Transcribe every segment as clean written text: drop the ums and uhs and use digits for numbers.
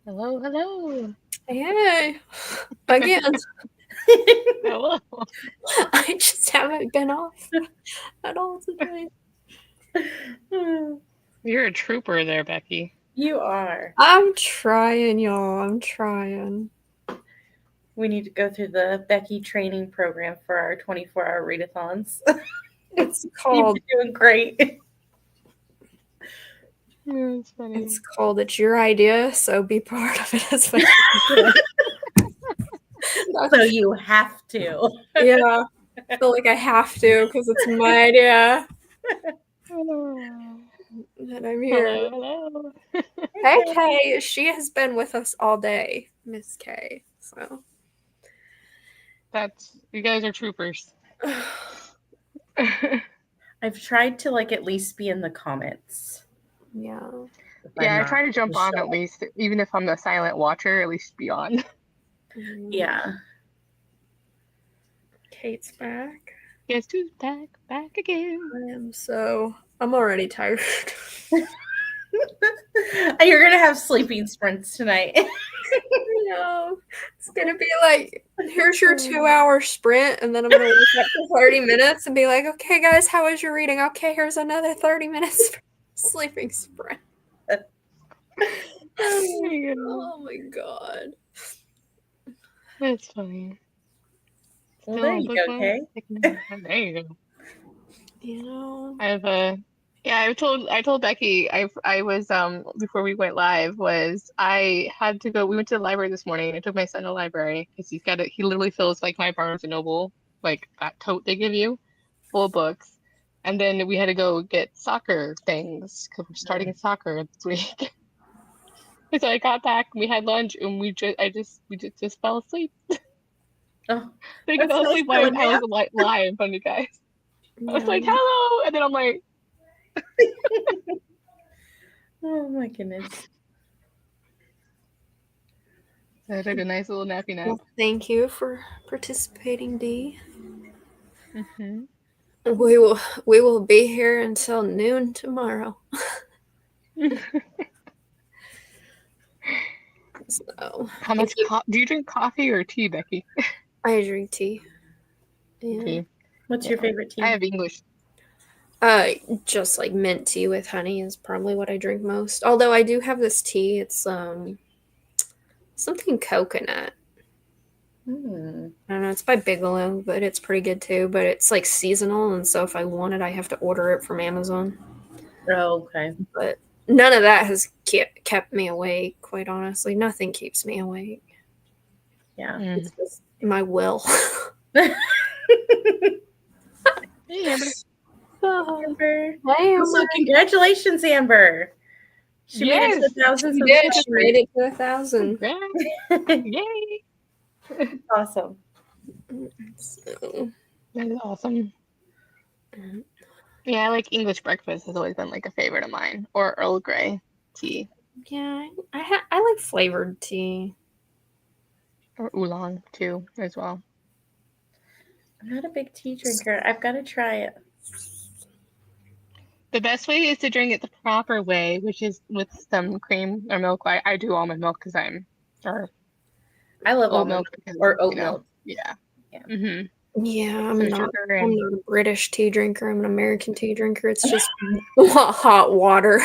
Hello, hello. Hey, again. Hello. I just haven't been off at all today. You're a trooper there, Becky. You are. I'm trying, y'all. I'm trying. We need to go through the Becky training program for our 24-hour readathons. It's You've called. been doing great. It's funny. It's called. It's your idea, so be part of it as much as you can. So you have to. Yeah, I feel like I have to because it's my idea Hello. that I'm here. Hello. Hey, Kay. She has been with us all day, Miss Kay. So. You guys are troopers. I've tried to at least be in the comments. Yeah. I try to jump on at least, even if I'm the silent watcher, at least be on. Yeah. Kate's back. Guess who's back again? I'm already tired. You're going to have sleeping sprints tonight. I know. It's going to be like, here's your 2-hour sprint, and then I'm going to wake up for 30 minutes and be like, okay, guys, how was your reading? Okay, here's another 30 minutes sleeping sprint. Oh my god. That's funny. Well, there you go, Kay. There you go. You know, I told Becky I was before we went live I had to go. We went to the library this morning. I took my son to the library because he literally fills like my Barnes and Noble, like that tote they give you, full of books. And then we had to go get soccer things because we're starting soccer this week. So I got back, we had lunch, and we just fell asleep. Oh, I fell asleep while I was live in front of you guys. I was like, hello, and then I'm like, oh my goodness. I took a nice little nappy nap. Well, thank you for participating, Dee. Mm-hmm. We will be here until noon tomorrow. So, how much do you drink coffee or tea, Becky? I drink tea. Yeah. Tea. What's your favorite tea? I have English. Just like mint tea with honey is probably what I drink most. Although I do have this tea. It's something coconut. I don't know. It's by Bigelow, but it's pretty good too. But it's like seasonal, and so if I want it, I have to order it from Amazon. Oh, okay. But none of that has kept me awake. Quite honestly, nothing keeps me awake. Yeah, it's just my will. Hey, Amber. Also, congratulations, Amber. She made it to 1,000 subscribers. She made it to 1,000. Yay! Awesome. So, that is awesome. Yeah, I like English breakfast has always been like a favorite of mine, or Earl Grey tea. Yeah, I like flavored tea. Or oolong too, as well. I'm not a big tea drinker. I've got to try it. The best way is to drink it the proper way, which is with some cream or milk. I do almond milk because I love almond milk or oat milk. Yeah. Mm-hmm. Yeah, I'm not a British tea drinker. I'm an American tea drinker. It's just hot water.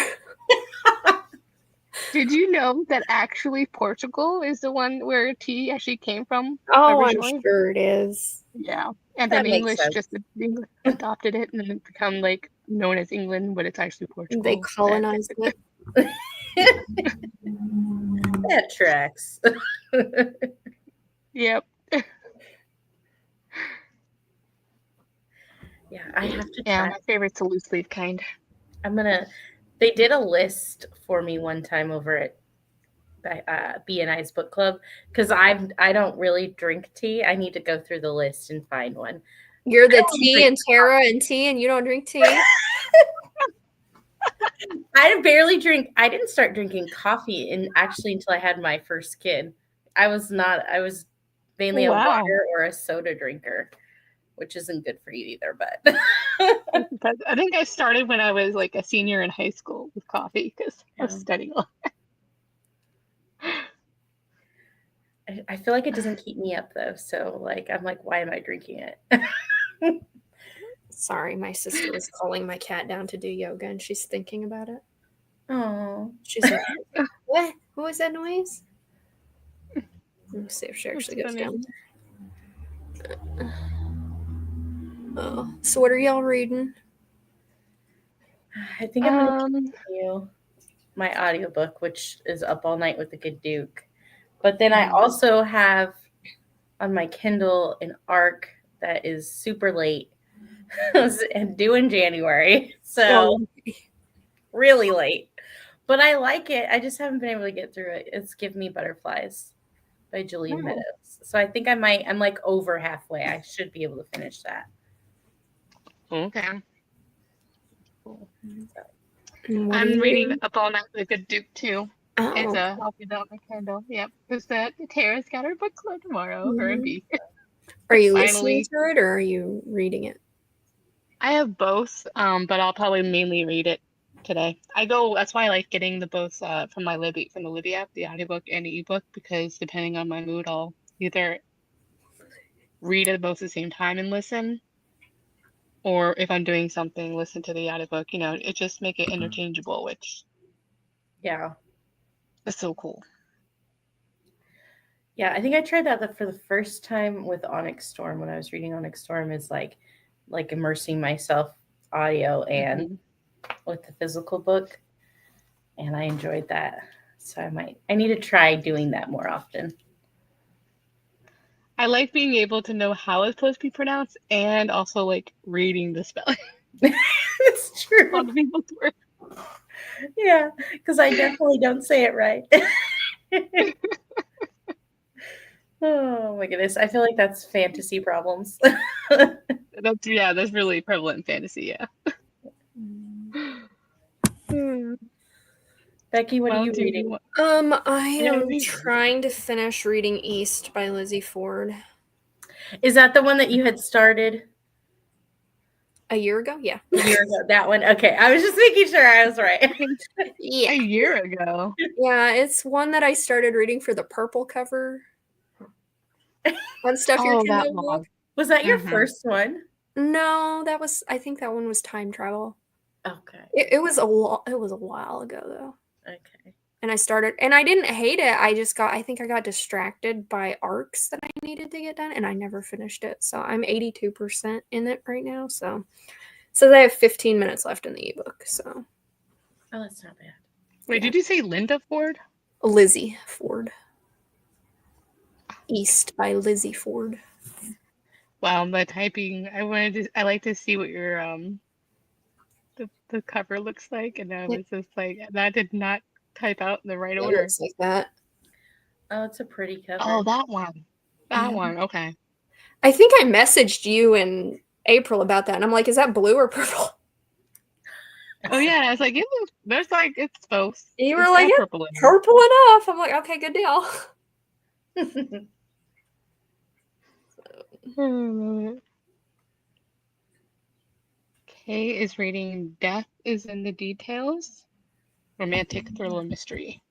Did you know that actually Portugal is the one where tea actually came from? Oh, originally? I'm sure it is. Yeah. And then English adopted it and then it become like known as England, but it's actually Portugal. They colonized it. That tracks. Yep. Yeah, I have to try. Yeah, my favorite's the loose leaf kind. They did a list for me one time over at B&I's book club because I don't really drink tea. I need to go through the list and find one. You're the tea and Tara and tea, and you don't drink tea? I barely drink. I didn't start drinking coffee until I had my first kid. I was mainly a water or a soda drinker, which isn't good for you either, but I think I started when I was like a senior in high school with coffee because I was studying a lot. I feel like it doesn't keep me up though. So like I'm like, why am I drinking it? Sorry, my sister was calling my cat down to do yoga, and she's thinking about it. Oh, She's like, "What? What was that noise?" Let me see if she actually goes down there. Oh, so what are y'all reading? I think I'm gonna continue my audiobook, which is Up All Night with the Good Duke. But then I also have on my Kindle an ARC that is super late and due in January. So really late. But I like it. I just haven't been able to get through it. It's Give Me Butterflies by Julia Meadows. So I think I'm like over halfway. I should be able to finish that. Okay. Cool. I'm reading Up All Night with a Good Duke too. Oh. I'll be on my Kindle. Yep. Because Tara's got her book club tomorrow. Her and B. Are you listening to it or are you reading it? I have both, but I'll probably mainly read it today. That's why I like getting the both from the Libby app, the audiobook and the ebook, because depending on my mood, I'll either read it both at the same time and listen, or if I'm doing something, listen to the audiobook. It just make it interchangeable, which is so cool. Yeah, I think I tried that for the first time with Onyx Storm when I was reading Onyx Storm. Is like immersing myself audio and with the physical book, and I enjoyed that. So I need to try doing that more often. I like being able to know how it's supposed to be pronounced and also like reading the spelling. It's true. A lot of people's work. Yeah, because I definitely don't say it right. Oh my goodness. I feel like that's fantasy problems. That's really prevalent in fantasy, yeah. Becky, what are you reading? I am trying to finish reading EST by Lizzie Ford. Is that the one that you had started? A year ago? Yeah. A year ago, that one. Okay. I was just making sure I was right. Yeah. A year ago. Yeah, it's one that I started reading for the purple cover. Unstuff Your Kindle book. Was that your first one? No, I think that one was time travel. Okay. It was a while ago though. Okay. And I didn't hate it. I think I got distracted by arcs that I needed to get done and I never finished it. So I'm 82% in it right now. So they have 15 minutes left in the ebook. So. Oh, that's not bad. Wait, did you say Linda Ford? Lizzie Ford. EST by Lizzie Ford. Wow, by typing, I like to see what your the cover looks like, and I was just like, that did not type out in the right order. It looks like that. Oh, it's a pretty cover. Oh, that one. That one. Okay. I think I messaged you in April about that, and I'm like, is that blue or purple? Oh yeah, I was like, it's both. You were like, purple enough. I'm like, okay, good deal. Kay is reading Death is in the Details, romantic thriller mystery.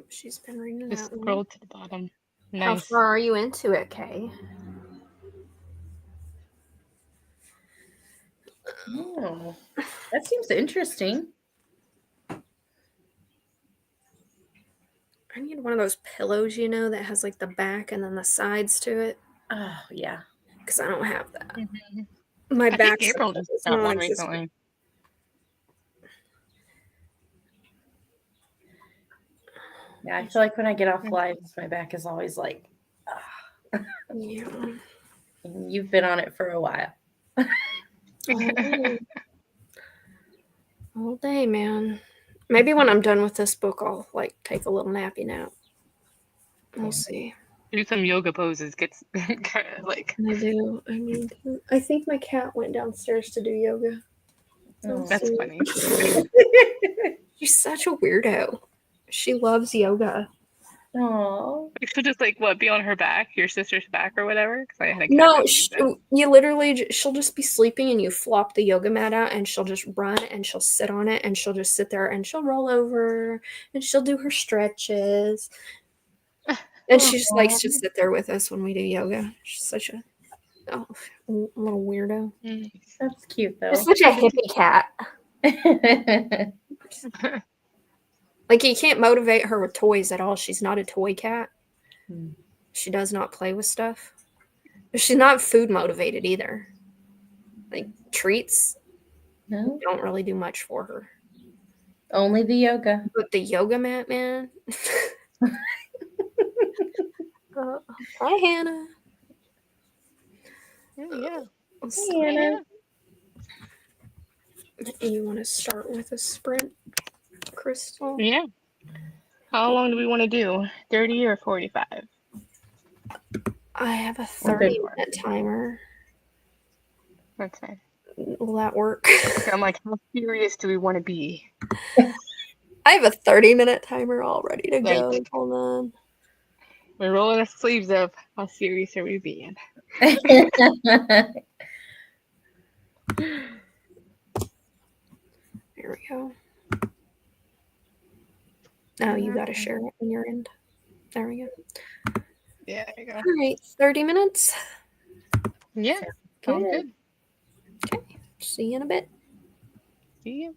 She's been reading Just that one. scroll to the bottom. Nice. How far are you into it, Kay? Oh, that seems interesting. I need one of those pillows, that has like the back and then the sides to it. Oh, yeah. Because I don't have that. My back. I think April just got one recently. Yeah, I feel like when I get off live, my back is always like, yeah. And you've been on it for a while. All day, man. Maybe when I'm done with this book, I'll like take a little nappy nap. We'll see. Do some yoga poses. Get like. I do. I need to. I think my cat went downstairs to do yoga. That's funny. She's such a weirdo. She loves yoga. Oh, she'll just be on her back, your sister's back or whatever. Because I had a cat. No, she'll just be sleeping and you flop the yoga mat out and she'll just run and she'll sit on it and she'll just sit there and she'll roll over and she'll do her stretches. And she just likes to sit there with us when we do yoga. She's such a little weirdo. That's cute, though. Just such a hippie cat. Like, you can't motivate her with toys at all. She's not a toy cat. She does not play with stuff. But she's not food motivated either. Like, treats don't really do much for her. Only the yoga. But the yoga mat, man. Hi, Hannah. Yeah. Hannah. You want to start with a sprint, Crystal? Yeah. How long do we want to do? 30 or 45? I have a 30-minute timer. Okay. Will that work? I'm like, how serious do we want to be? I have a 30-minute timer all ready to go. Hold on. We're rolling our sleeves up. How serious are we being? Here we go. Now you got to share it on your end. There we go. Yeah, there you go. All right, 30 minutes. Yeah, sounds good. Okay, see you in a bit. See you.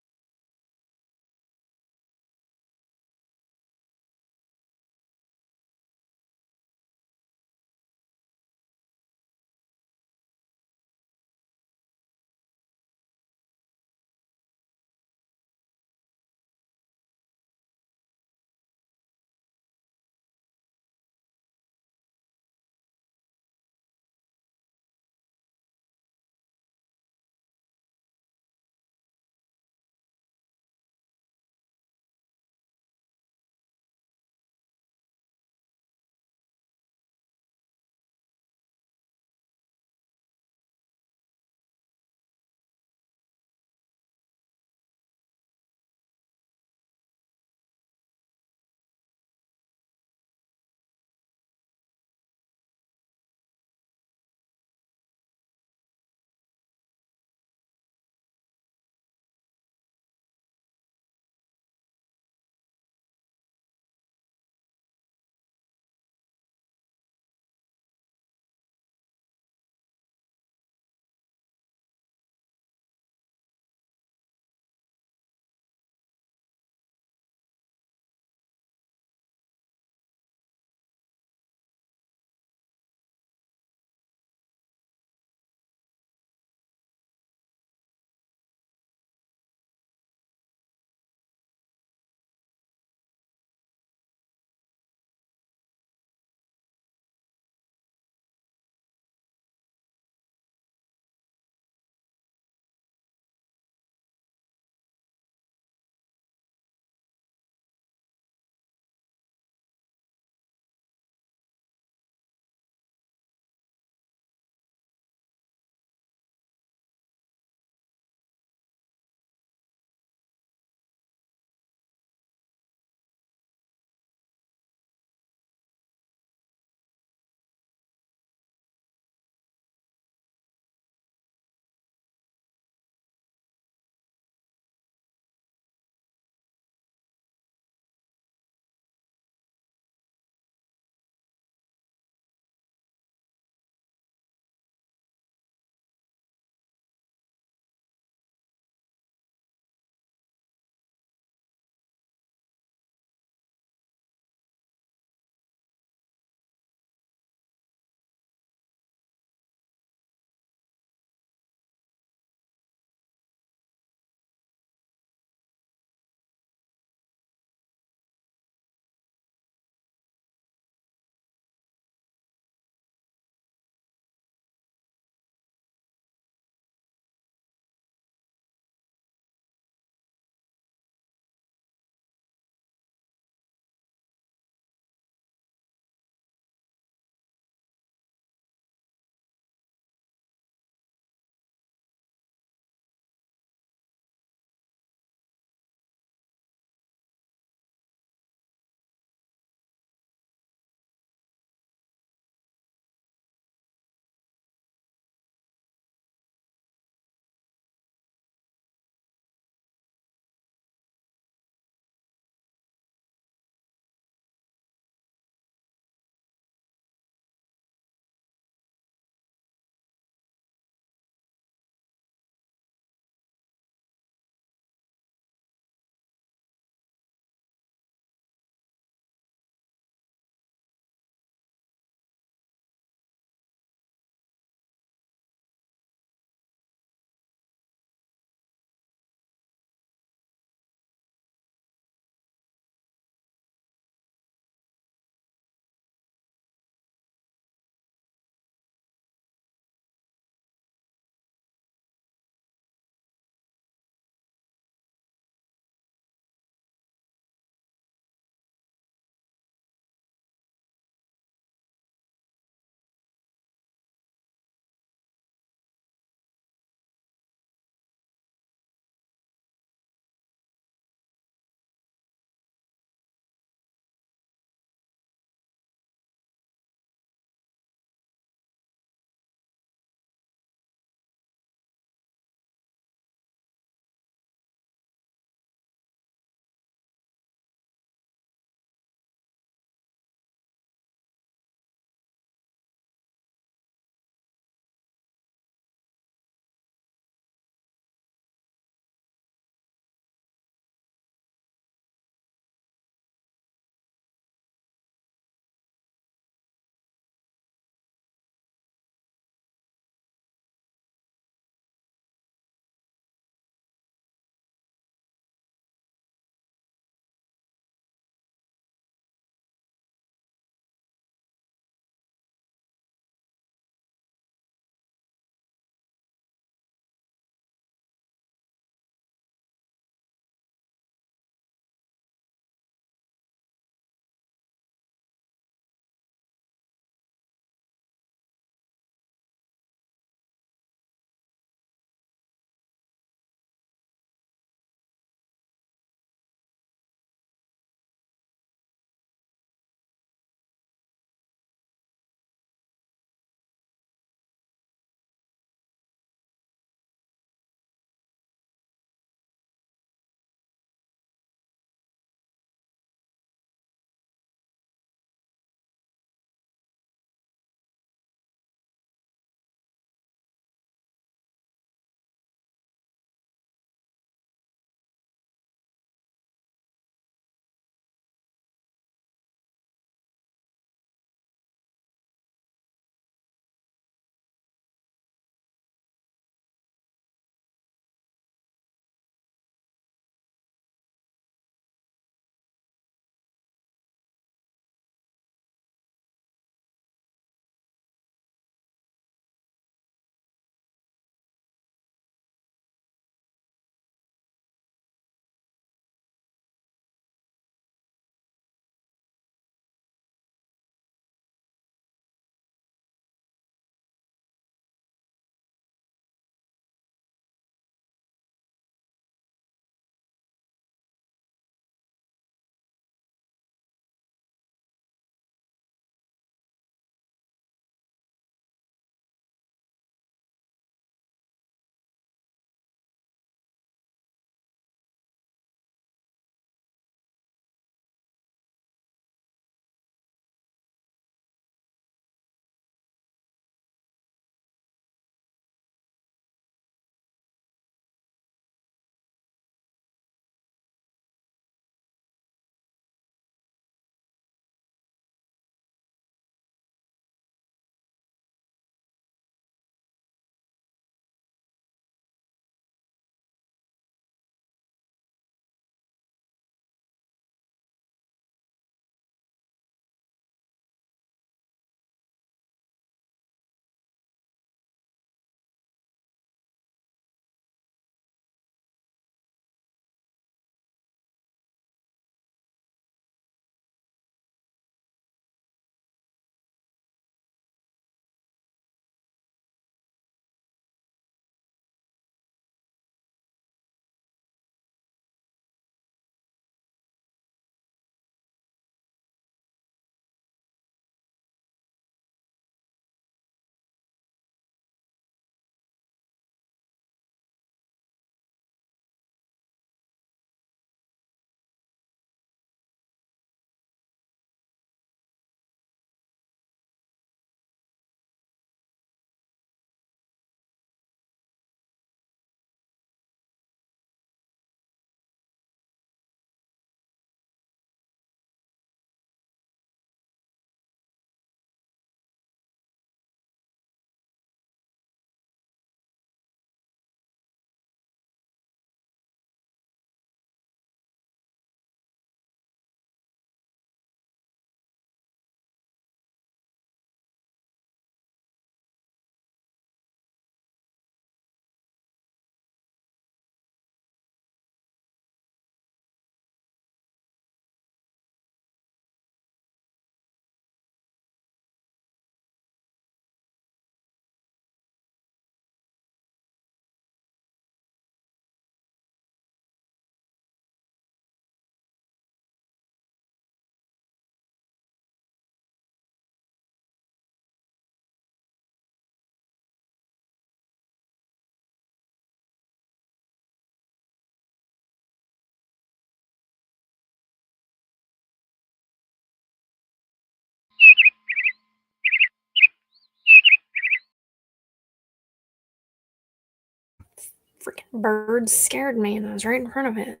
freaking bird scared me, and I was right in front of it.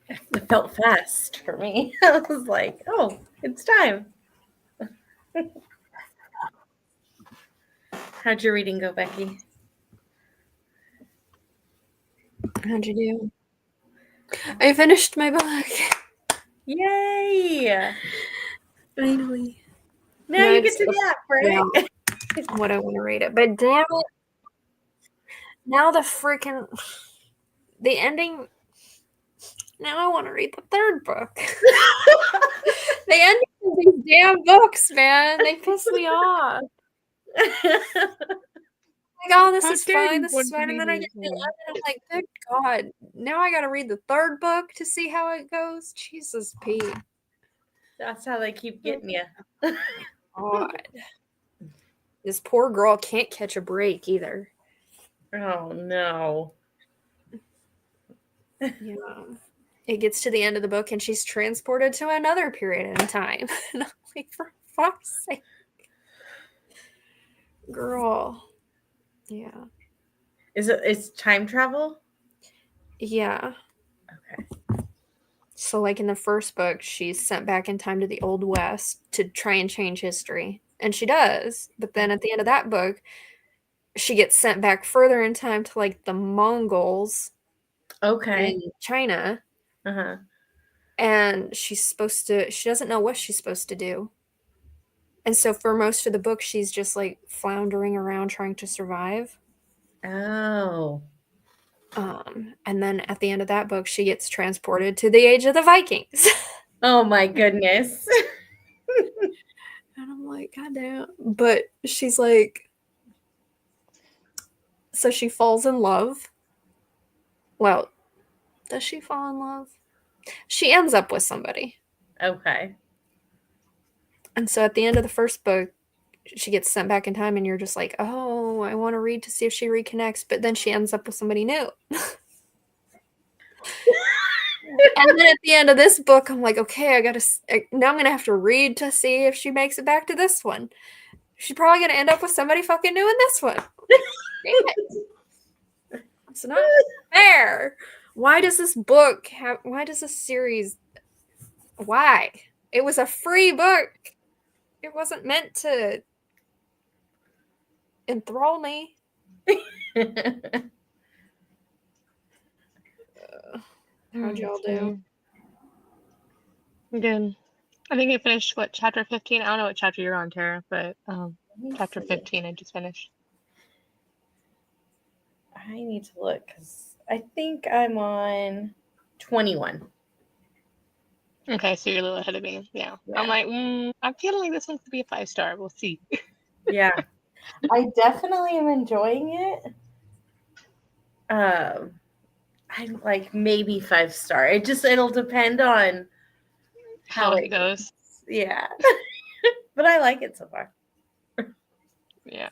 It felt fast for me. I was like, oh, it's time. How'd your reading go, Becky? How'd you do? I finished my book. Yay! Finally. Now you get to nap, right? Yeah, what I want to read it. But damn it. Now the ending. Now I want to read the third book. The ending of these damn books, man. They piss me off. Like, oh, this is fine, this is fine. And then I get to the end and I'm like, good God. Now I got to read the third book to see how it goes. Jesus, Pete. That's how they keep getting you. God. This poor girl can't catch a break either. Oh, no. Yeah. It gets to the end of the book and she's transported to another period in time. And I'm like, for fuck's sake. Girl. Yeah. It's time travel? Yeah. Okay. So, like in the first book, she's sent back in time to the Old West to try and change history. And she does. But then at the end of that book, she gets sent back further in time to like the Mongols Okay. in China. Uh-huh. And she doesn't know what she's supposed to do. And so for most of the book, she's just like floundering around trying to survive. Oh. And then at the end of that book, she gets transported to the age of the Vikings. Oh my goodness. And I'm like, God damn. But she's like, so she falls in love. Well, does she fall in love? She ends up with somebody. Okay. And so at the end of the first book, she gets sent back in time and you're just like, oh, I want to read to see if she reconnects. But then she ends up with somebody new. And then at the end of this book, I'm like, okay, now I'm going to have to read to see if she makes it back to this one. She's probably going to end up with somebody fucking new in this one. It's not fair. Why does this series, why? It was a free book. It wasn't meant to enthrall me. How'd y'all do? Good. I think I finished, chapter 15? I don't know what chapter you're on, Tara, but chapter 15 I just finished. I need to look because I think I'm on 21. Okay, so you're a little ahead of me. Yeah. I'm like, I'm feeling like this one could be a 5-star. We'll see. Yeah. I definitely am enjoying it. I'm like maybe 5-star. It'll depend on How it goes. Yeah. But I like it so far. Yeah.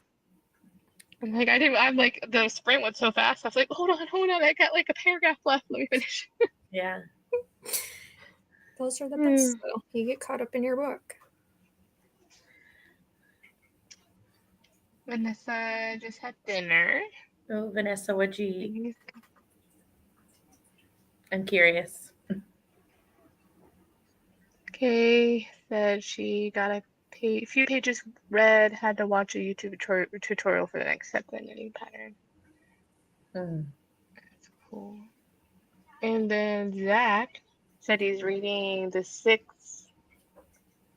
I'm like, the sprint went so fast. I was like, hold on. I got like a paragraph left. Let me finish. Yeah. Those are the best, though. You get caught up in your book. Vanessa just had dinner. Oh, Vanessa, what'd you eat? I'm curious. Kay said she got a few pages read, had to watch a YouTube tutorial for the next step in the new pattern. That's cool. And then Zach said he's reading The Six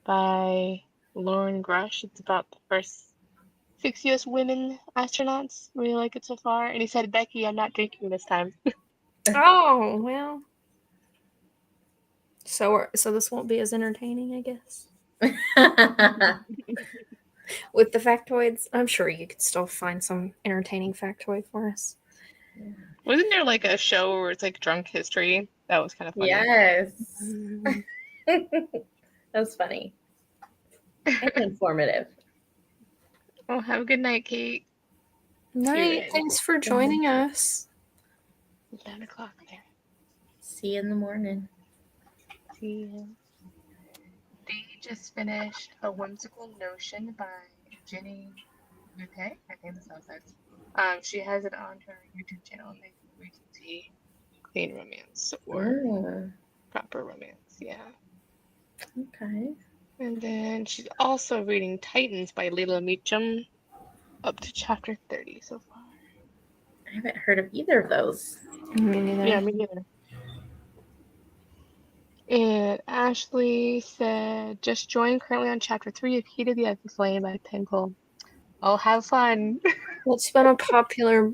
by Lauren Grush. It's about the first 6 U.S. women astronauts. Really like it so far. And he said, Becky, I'm not drinking this time. Oh, well. So this won't be as entertaining, I guess. With the factoids, I'm sure you could still find some entertaining factoid for us. Wasn't there like a show where it's like drunk history? That was kind of funny. Yes. That was funny. And informative. Oh, have a good night, Kate. Night. Thanks for joining us. 9 o'clock there. See you in the morning. See you. just finished A Whimsical Notion by Jenny Bouquet. I think that's how it says. She has it on her YouTube channel, like Regency Clean Romance or Proper Romance, yeah. Okay. And then she's also reading Titans by Leila Meacham, up to chapter 30 so far. I haven't heard of either of those. Me neither. Yeah, me neither. And Ashley said, just joined currently on chapter 3 of Heat of the Flame by Pencil. Oh, have fun. It's been a popular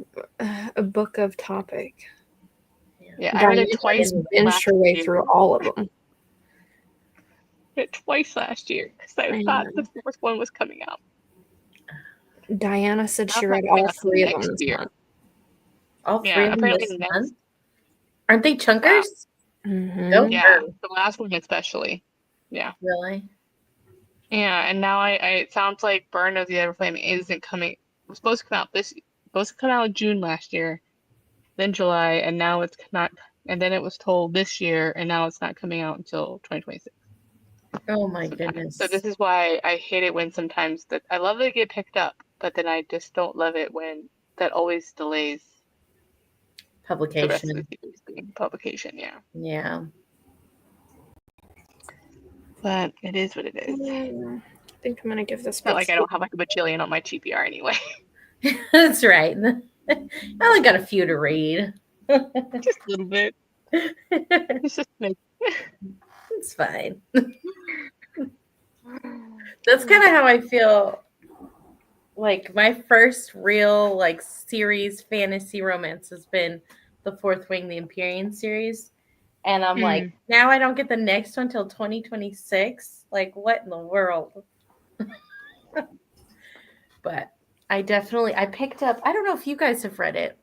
book of topic. Yeah, I read it twice. Binged her way through all of them. Read it twice last year because I thought the fourth one was coming out. Diana said she read all three of them this month. All three of them this month? Aren't they chunkers? Mm-hmm. Yeah, the last one especially. Yeah. Really? Yeah, and now it sounds like Burn of the Everflame isn't coming. It was supposed to come out in June last year, then July, and now it's not. And then it was told this year, and now it's not coming out until 2026. Oh my goodness! So this is why I hate it when sometimes that I love that it get picked up, but then I just don't love it when that always delays publication. The rest of the series publication, yeah. Yeah. But it is what it is. I think I'm gonna give this. Not like I don't have like a bajillion on my TBR anyway. That's right. I only got a few to read. Just a little bit. It's just me. It's fine. That's kind of how I feel. Like my first real like series fantasy romance has been the Fourth Wing, the Empyrean series. And I'm like, now I don't get the next one till 2026. Like, what in the world? But I picked up, I don't know if you guys have read it.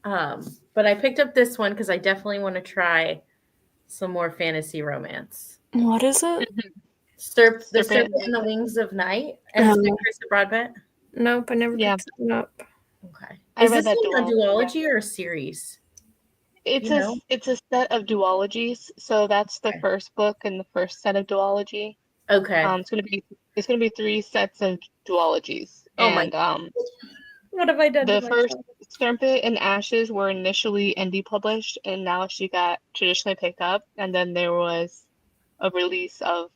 But I picked up this one because I definitely want to try some more fantasy romance. What is it? The Serpent and the Wings of Night. And Krista Broadbent. Nope, I never picked it up. Okay. Is this a duology or a series? It's a set of duologies. So that's the first book and the first set of duology. Okay. It's gonna be 3 sets of duologies. Oh my what have I done? The first Serpent and Ashes were initially indie published, and now she got traditionally picked up. And then there was a release of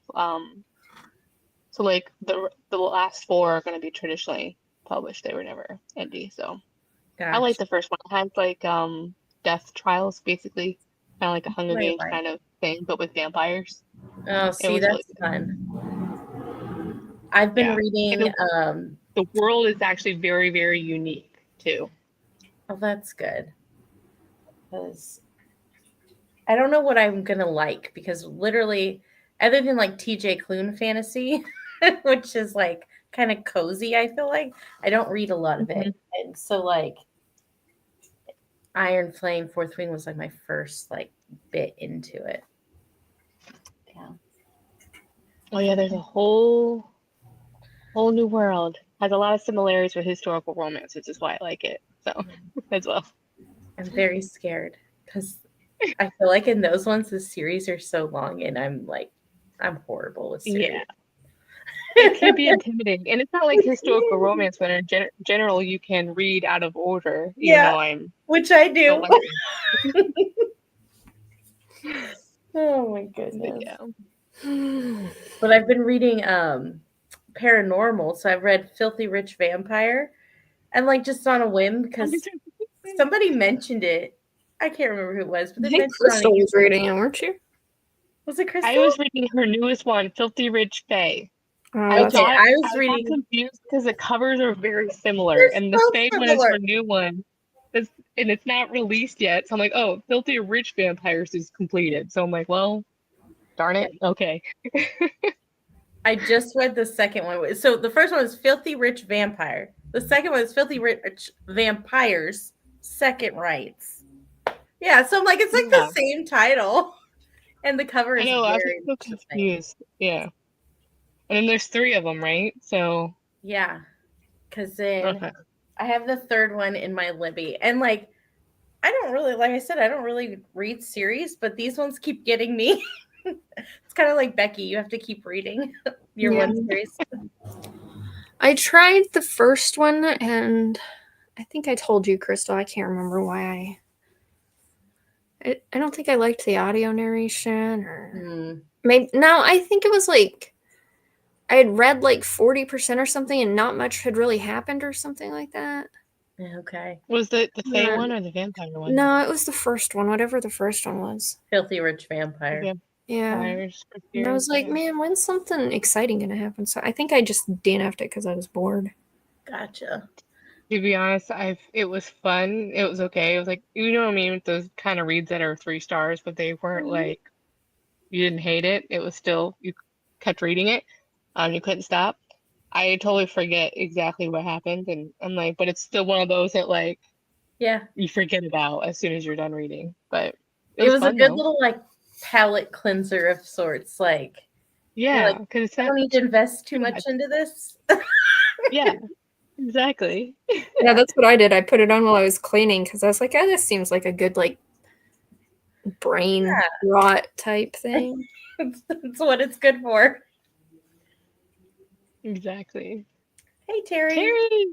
so like the last 4 are going to be traditionally published. They were never indie, so I like the first one. It has like death trials, basically, kind of like a Hunger Games kind of thing, but with vampires. Oh, see, that's really fun. I've been reading. The world is actually very, very unique too. Oh, that's good. Because I don't know what I'm gonna like, because literally, other than like TJ Klune fantasy, which is like kind of cozy, I feel like I don't read a lot of it, and so like Iron Flame Fourth Wing was like my first like bit into it. Yeah. Oh yeah, there's a whole new world. Has a lot of similarities with historical romance, which is why I like it. So as well. I'm very scared because I feel like in those ones the series are so long, and I'm horrible with series. Yeah. It can be intimidating, and it's not like historical romance when in general you can read out of order. Which I do. Oh my goodness. Yeah. But I've been reading paranormal, so I've read Filthy Rich Vampire, and like just on a whim because somebody mentioned it. I can't remember who it was, but Crystal was reading it, weren't you? Was it Crystal? I was reading her newest one, Filthy Rich Fae. I was reading. Confused because the covers are very similar, and the Fae one is her new one, and it's not released yet. So I'm like, oh, Filthy Rich Vampires is completed. So I'm like, well, darn it, okay. I just read the second one. So the first one is Filthy Rich Vampire. The second one is Filthy Rich Vampires, Second Rights. Yeah, so I'm like, it's like the same title. And the cover is I was so confused. Yeah. And then there's 3 of them, right? So yeah. Because then I have the third one in my Libby. And like, I don't really, like I said, I don't really read series, but these ones keep getting me. It's kind of like Becky. You have to keep reading your one series. I tried the first one, and I think I told you, Crystal. I can't remember why I don't think I liked the audio narration, or maybe no. I think it was like I had read like 40% or something, and not much had really happened, or something like that. Okay. Was the Fae one or the vampire one? No, it was the first one, whatever the first one was. Filthy Rich Vampire. Yeah. And I was like, man, when's something exciting going to happen? So I think I just DNF'd it because I was bored. Gotcha. To be honest, it was fun. It was okay. It was like, you know what I mean, with those kind of reads that are 3 stars, but they weren't like, you didn't hate it. It was still, you kept reading it. You couldn't stop. I totally forget exactly what happened, and I'm like, but it's still one of those that like, you forget about as soon as you're done reading. But it was fun, a good little like palate cleanser of sorts. Like, yeah, because I don't need to invest too much into this. Yeah, exactly. Yeah, that's what I did. I put it on while I was cleaning because I was like, oh, this seems like a good like brain rot type thing. That's what it's good for. Exactly. Hey, Terry. Terry!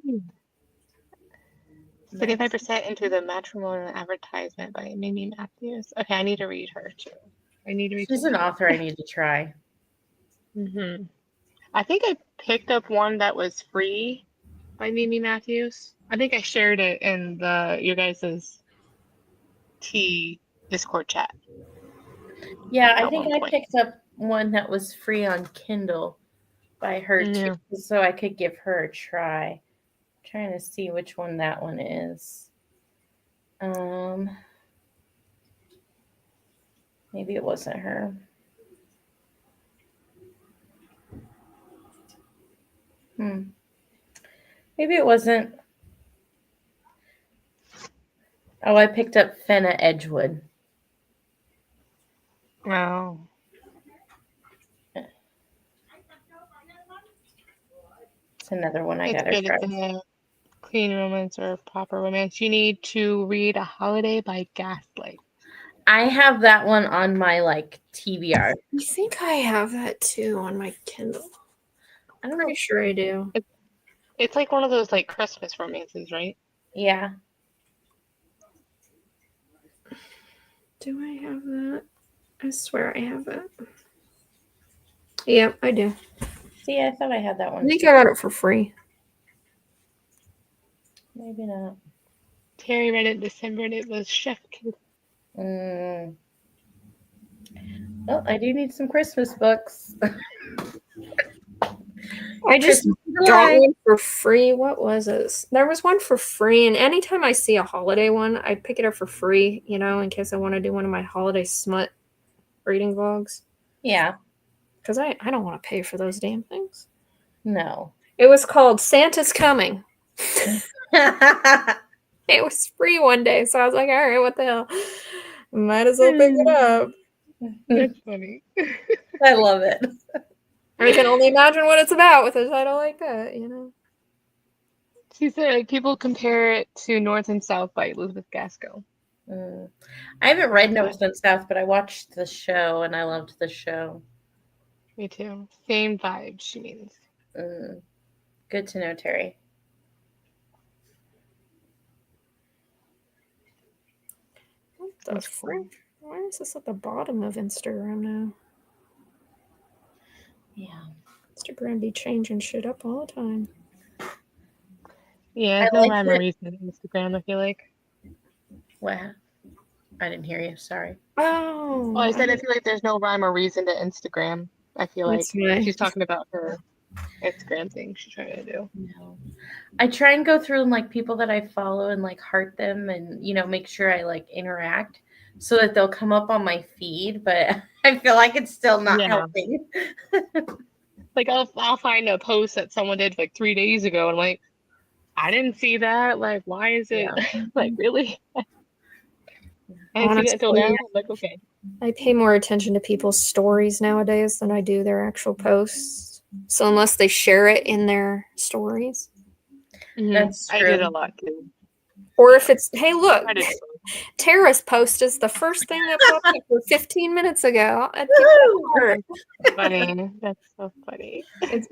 75% into the matrimonial advertisement by Mimi Matthews. Okay, I need to read her too. I need to read. She's an author I need to try. I think I picked up one that was free by Mimi Matthews. I think I shared it in your guys' T Discord chat. Yeah, I think I picked up one that was free on Kindle by her too, so I could give her a try. I'm trying to see which one that one is. Maybe it wasn't her. Maybe it wasn't. Oh, I picked up Fenna Edgewood. Wow. It's another one I gotta try. Clean romance or proper romance. You need to read A Holiday by Gaslight. I have that one on my like TBR. I think I have that too on my Kindle. I'm pretty sure I do. It's like one of those like Christmas romances, right? Yeah. Do I have that? I swear I have it. Yep, I do. See, I thought I had that one. I think I got it for free. Maybe not. Terry read it in December and it was Chef Kiss. Well, I do need some Christmas books. I just got one for free. What was it? There was one for free, and anytime I see a holiday one, I pick it up for free, in case I want to do one of my holiday smut reading vlogs. Yeah. Because I don't want to pay for those damn things. No. It was called Santa's Coming. It was free one day, so I was like, all right, what the hell? Might as well pick it up. That's funny. I love it. I can only imagine what it's about with a title like that, She said people compare it to North and South by Elizabeth Gaskell. I haven't read North and South, but I watched the show and I loved the show. Me too. Same vibe, she means. Good to know, Terry. What the frick? Why is this at the bottom of Instagram now? Yeah. Instagram be changing shit up all the time. Yeah, it's no rhyme or reason on Instagram, I feel like. Wow. I didn't hear you. Sorry. Oh. Well, I said I feel like there's no rhyme or reason to Instagram. I feel like she's talking about her Instagram thing she's trying to do. No. I try and go through and like people that I follow and like heart them and make sure I like interact so that they'll come up on my feed, but I feel like it's still not helping. Like I'll find a post that someone did like 3 days ago and I'm like, I didn't see that. Like, why is it like really? I didn't see that until now. I'm like, okay. I pay more attention to people's stories nowadays than I do their actual posts. So unless they share it in their stories. That's true. I did a lot too. Or if it's, hey, look, Tara's post is the first thing that popped up 15 minutes ago. I'd give it a heart. Funny. That's so funny. It's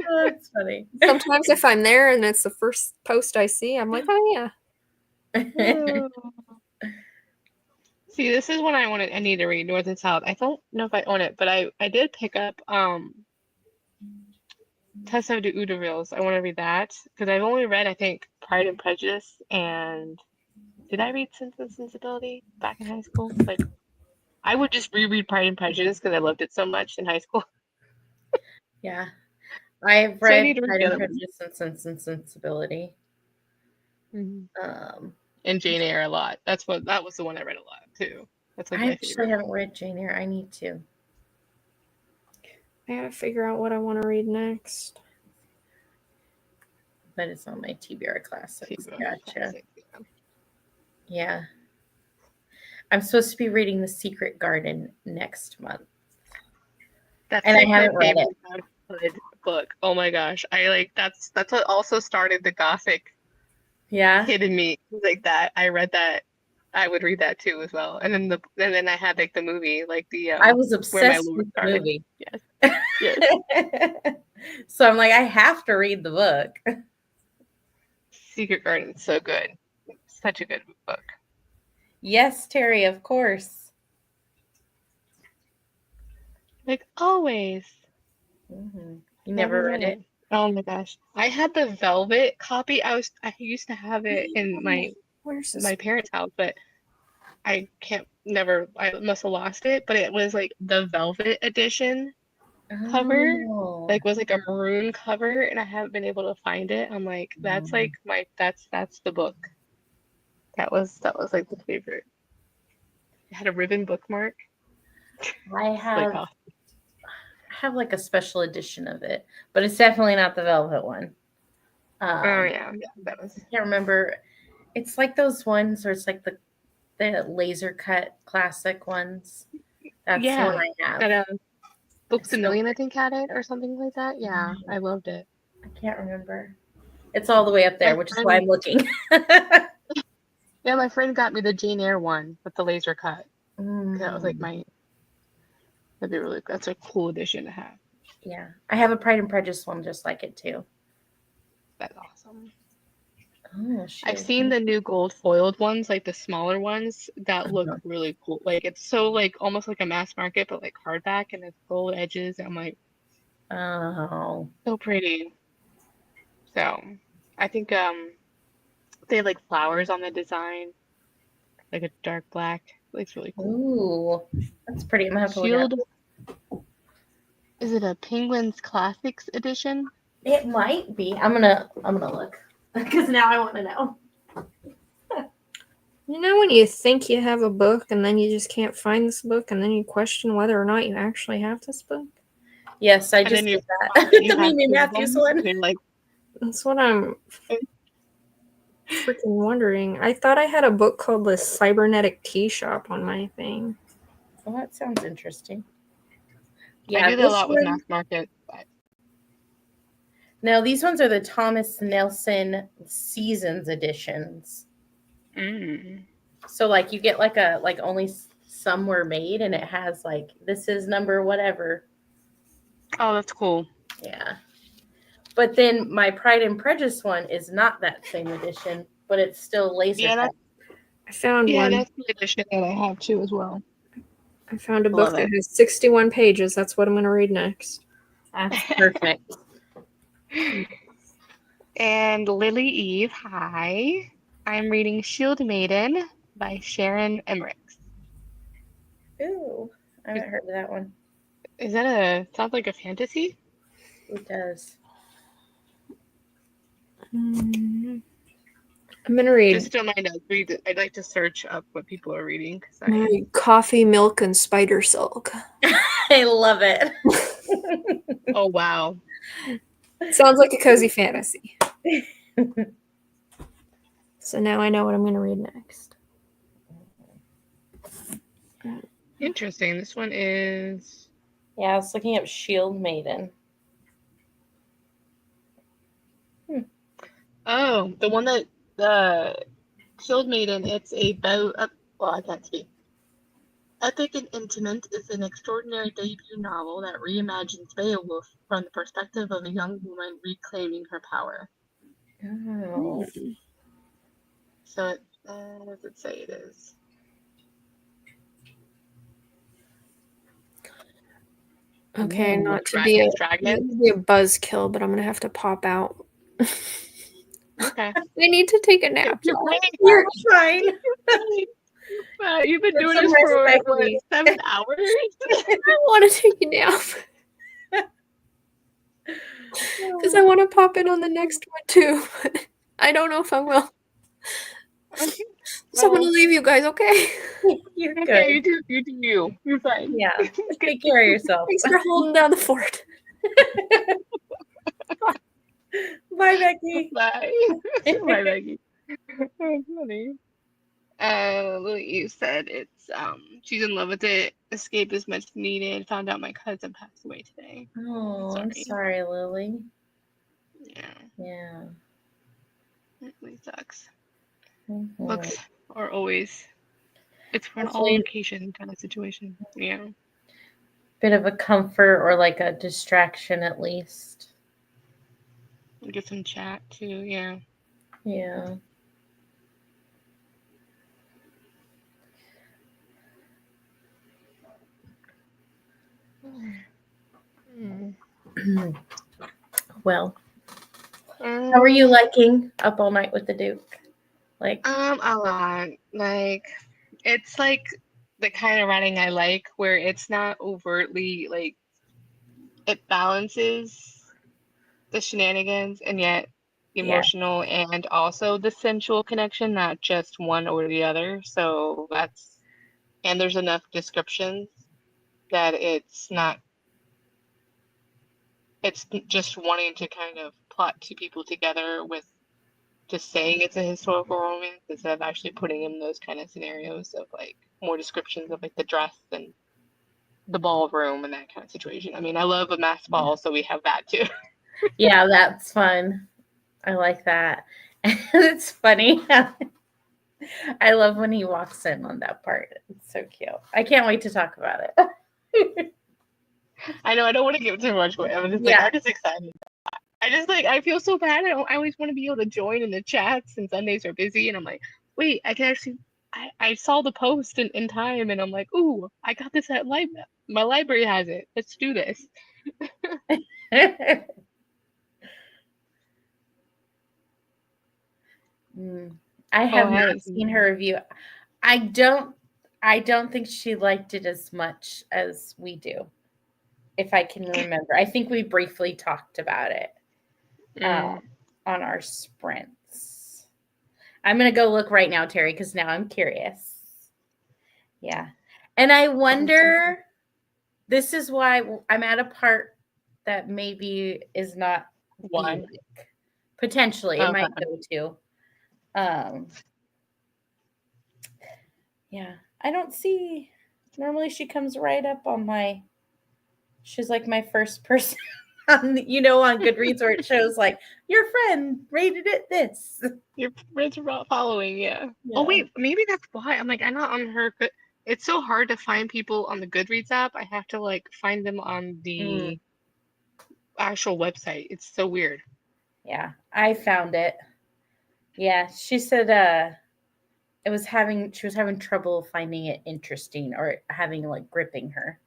funny. Sometimes if I'm there and it's the first post I see, I'm like, oh yeah. See, this is one I need to read, North and South. I don't know if I own it, but I did pick up Tessa de Udervilles. I want to read that because I've only read, I think, Pride and Prejudice, and did I read Sense and Sensibility back in high school? Like, I would just reread Pride and Prejudice because I loved it so much in high school. Yeah, I've So I read need to read Pride the and other one. Prejudice and Sense and Sensibility. And Jane Eyre a lot. That was the one I read a lot too. That's like I my actually favorite. haven't read Jane Eyre. I need to. I gotta figure out what I want to read next. But it's on my TBR Classics. Gotcha. Classic, Yeah. I'm supposed to be reading The Secret Garden next month. That's and like I haven't my read favorite book. Oh my gosh. That's what also started the Gothic kid in me. Like that. I read that. I would read that too as well. And then I had like the movie, like the I was obsessed with the movie. Yes. Yes. So I'm like, I have to read the book. Secret Garden, so good. Such a good book. Yes, Terry, of course. Like always. Mm-hmm. You never read it? Oh my gosh. I had the Velvet copy. I used to have it in my parents' house, but I must have lost it, but it was like the Velvet edition cover. Like was like a maroon cover, and I haven't been able to find it. I'm like, that's like that's the book. That was like the favorite. It had a ribbon bookmark. I have like a special edition of it, but it's definitely not the Velvet one. Oh yeah, that was. I can't remember. It's like those ones where it's like the laser cut classic ones. That's the one I have. That Books a Million, I think, had it or something like that. Yeah, I loved it. I can't remember. It's all the way up there, which is why I'm looking. Yeah, my friend got me the Jane Eyre one with the laser cut. That was like that's a cool edition to have. Yeah, I have a Pride and Prejudice one just like it too. That's awesome. Oh, I've seen the new gold foiled ones, like the smaller ones that look really cool. Like it's so like almost like a mass market, but like hardback and it's gold edges. I'm like, oh, so pretty. So I think they have like flowers on the design, like a dark black. It looks really cool. Ooh, that's pretty. I'm gonna have to Shield. look up. Is it a Penguins Classics edition? It might be. I'm gonna look because now I want to know. You know when you think you have a book and then you just can't find this book and then you question whether or not you actually have this book? Yes, I just did that. The Mimi Matthews one. Like, that's what I'm freaking wondering. I thought I had a book called The Cybernetic Tea Shop on my thing. Well, that sounds interesting. Yeah, I do that a lot with mass market. But... No, these ones are the Thomas Nelson Seasons editions. So like you get like only some were made, and it has like this is number whatever. Oh, that's cool. Yeah. But then my Pride and Prejudice one is not that same edition, but it's still laser cut. I found one. Yeah, that's the edition that I have too as well. I found a book that has 61 pages. That's what I'm going to read next. That's perfect. And Lily Eve, hi. I'm reading Shield Maiden by Sharon Emmerichs. Ooh, I haven't heard of that one. Is that sounds like a fantasy? It does. I'm going to read. Just don't mind us. I'd like to search up what people are reading. Coffee, Milk, and Spider Silk. I love it. Oh, wow. Sounds like a cozy fantasy. So now I know what I'm going to read next. Interesting. This one is... Yeah, I was looking up Shield Maiden. Oh, the one that... The Shield Maiden, it's about Well, I can't speak. Epic and Intimate is an extraordinary debut novel that reimagines Beowulf from the perspective of a young woman reclaiming her power. Oh. So, what does it say it is? Okay, Ooh, not to be Dragon. a buzzkill, but I'm gonna have to pop out. Okay. I need to take a nap. You're You're fine. You've been Get doing some this rest, for, Becky. 7 hours? I want to take a nap. Because I want to pop in on the next one too. I don't know if I will. Okay. So I'm gonna leave you guys, okay? You're good. Okay, you do you. You're fine. Yeah. Take care of yourself. Thanks for holding down the fort. Bye, Becky. Bye. Bye, Maggie. That's funny. Lily, you said it's she's in love with it. Escape is much needed. Found out my cousin passed away today. Oh, I'm sorry, Lily. Yeah. Yeah. It really sucks. Mm-hmm. Books are always it's for an all Hopefully- occasion kind of situation. Yeah. Bit of a comfort or like a distraction at least. Get some chat too, yeah. Yeah. Well, how are you liking Up All Night with the Duke? Like, a lot. Like, it's like the kind of writing I like, where it's not overtly like it balances the shenanigans and yet emotional and also the sensual connection, not just one or the other. So that's and there's enough descriptions that it's just wanting to kind of plot two people together with just saying it's a historical romance instead of actually putting in those kind of scenarios of like more descriptions of like the dress and the ballroom and that kind of situation. I mean, I love a masked ball, so we have that too. yeah, that's fun. I like that. It's funny. I love when he walks in on that part. It's so cute. I can't wait to talk about it. I know I don't want to give too much away. I'm just excited. I feel so bad. I always want to be able to join in the chats and Sundays are busy and I'm like, wait, I can actually I saw the post in time and I'm like, ooh, I got this at my library has it. Let's do this. I have not seen her review. I don't think she liked it as much as we do. If I can remember. I think we briefly talked about it on our sprints. I'm going to go look right now, Terry, because now I'm curious. Yeah. And I wonder, this is why I'm at a part that maybe is not Why? Potentially. It might go to. Yeah. I don't see. Normally she comes right up on she's like my first person on Goodreads where it shows like your friend rated it this. Your friends are following, yeah. Oh wait, maybe that's why. I'm like, I'm not on her. It's so hard to find people on the Goodreads app. I have to like find them on the actual website. It's so weird. Yeah, I found it. Yeah, she said she was having trouble finding it interesting or having like gripping her.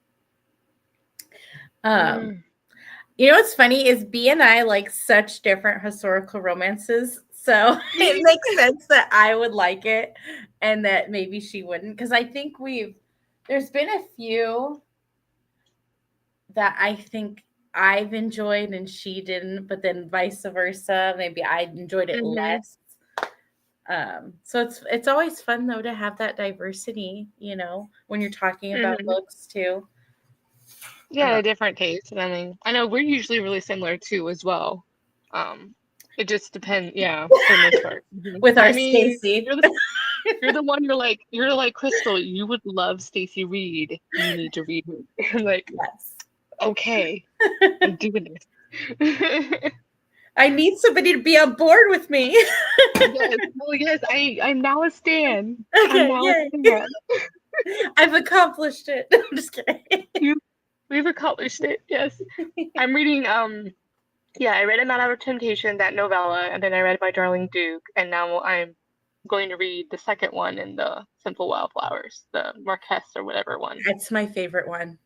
You know what's funny is B and I like such different historical romances. So it makes sense that I would like it and that maybe she wouldn't. Because I think there's been a few that I think I've enjoyed and she didn't, but then vice versa. Maybe I enjoyed it less. So it's always fun though to have that diversity, when you're talking about books too. Yeah, different tastes. I mean, I know we're usually really similar too as well. It just depends, yeah, for the most part. With our Stacy. You're the one you're like Crystal, you would love Stacy Reed. You need to read her. I'm like, yes. Okay. I'm doing this. I need somebody to be on board with me. Yes. Well, yes, I'm now a stan. I'm Okay, now a yay. stan. I've accomplished it. I'm just kidding. We've accomplished it. Yes. I'm reading yeah, I read A Man Out of Temptation, that novella, and then I read My Darling Duke, and now I'm going to read the second one in the Simple Wildflowers, the Marquess or whatever one. That's my favorite one.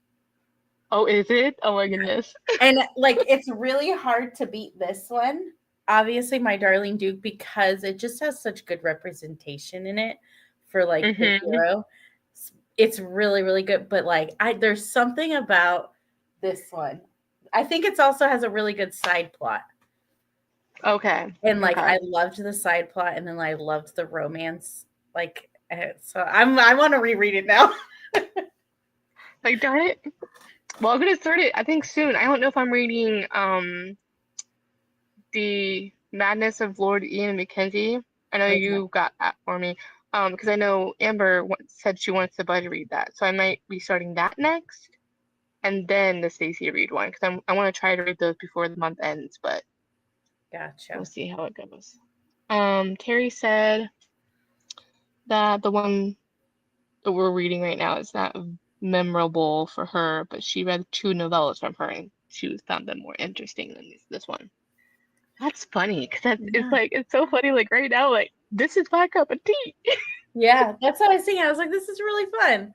Oh, is it? Oh my goodness. And like it's really hard to beat this one. Obviously, My Darling Duke, because it just has such good representation in it for like the hero. It's really, really good. But like there's something about this one. I think it's also has a really good side plot. Okay. And like Okay. I loved the side plot, and then I loved the romance. Like so I want to reread it now. Like, darn it. Well, I'm gonna start it, I think, soon. I don't know if I'm reading The Madness of Lord Ian Mackenzie. I know you got that for me. Because I know Amber said she wants to buddy read that. So I might be starting that next. And then the Stacey Reed one. Because I want to try to read those before the month ends, but Gotcha. we'll see how it goes. Terry said that the one that we're reading right now is not memorable for her, but she read 2 novellas from her and she found them more interesting than this one. That's funny because it's so funny. Like right now, like this is my cup of tea. Yeah, that's what I was thinking. I was like, this is really fun.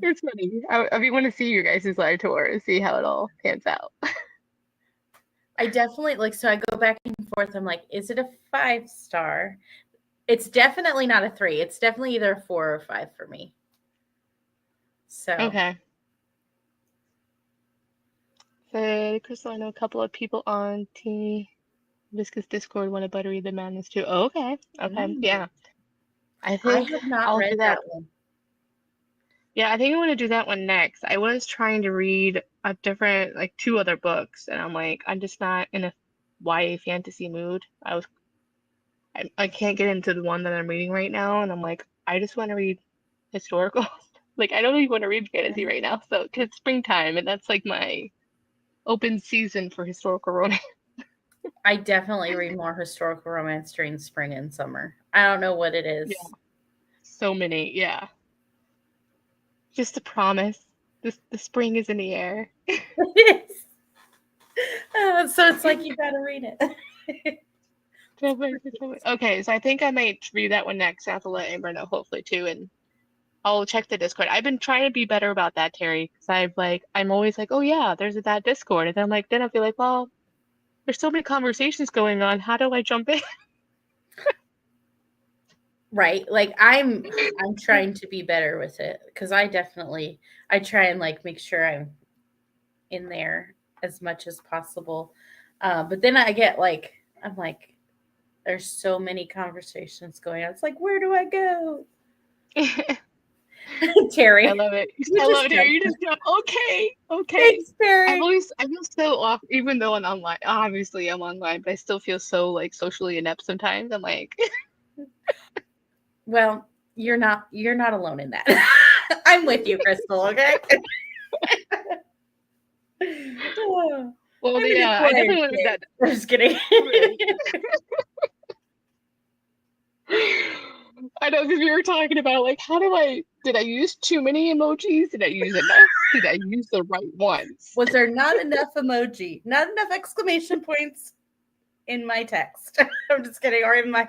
It's funny. I want to see your guys' live tour and see how it all pans out. I definitely like. So I go back and forth. I'm like, is it a 5-star? It's definitely not a 3. It's definitely either a 4 or 5 for me. So okay. So Crystal, I know a couple of people on Team Viscous Discord want to buttery the madness too. Oh, okay. Okay. Yeah. I think have not I'll read do that that. one. Yeah, I think I want to do that one next. I was trying to read a different, like 2 other books, and I'm like, I'm just not in a YA fantasy mood. I can't get into the one that I'm reading right now, and I'm like, I just want to read historical. Like, I don't even want to read fantasy right now. So, 'cause it's springtime, and that's like my open season for historical romance. I definitely read more historical romance during spring and summer. I don't know what it is. Yeah. So many, yeah. Just a promise. The spring is in the air. It is. So it's like you got to read it. Okay, so I think I might read that one next. I have to let Amber know, hopefully, too, and I'll check the Discord. I've been trying to be better about that, Terry, because I'm always like, oh yeah, there's that Discord, and then I feel like, well, there's so many conversations going on. How do I jump in? Right. Like I'm trying to be better with it because I try and like make sure I'm in there as much as possible. But then I get like I'm like there's so many conversations going on. It's like where do I go? Terry. I love it. I love it, Terry. You just go, okay. Thanks, Terry. I feel so off, even though I'm online. Obviously, I'm online, but I still feel so like socially inept sometimes. I'm like, well, you're not alone in that. I'm with you, Crystal. Okay. well, yeah, I definitely want to do that. I'm just kidding. I know because we were talking about like, did I use too many emojis? Did I use enough? Did I use the right ones? Was there not enough emoji? Not enough exclamation points in my text? I'm just kidding, or in my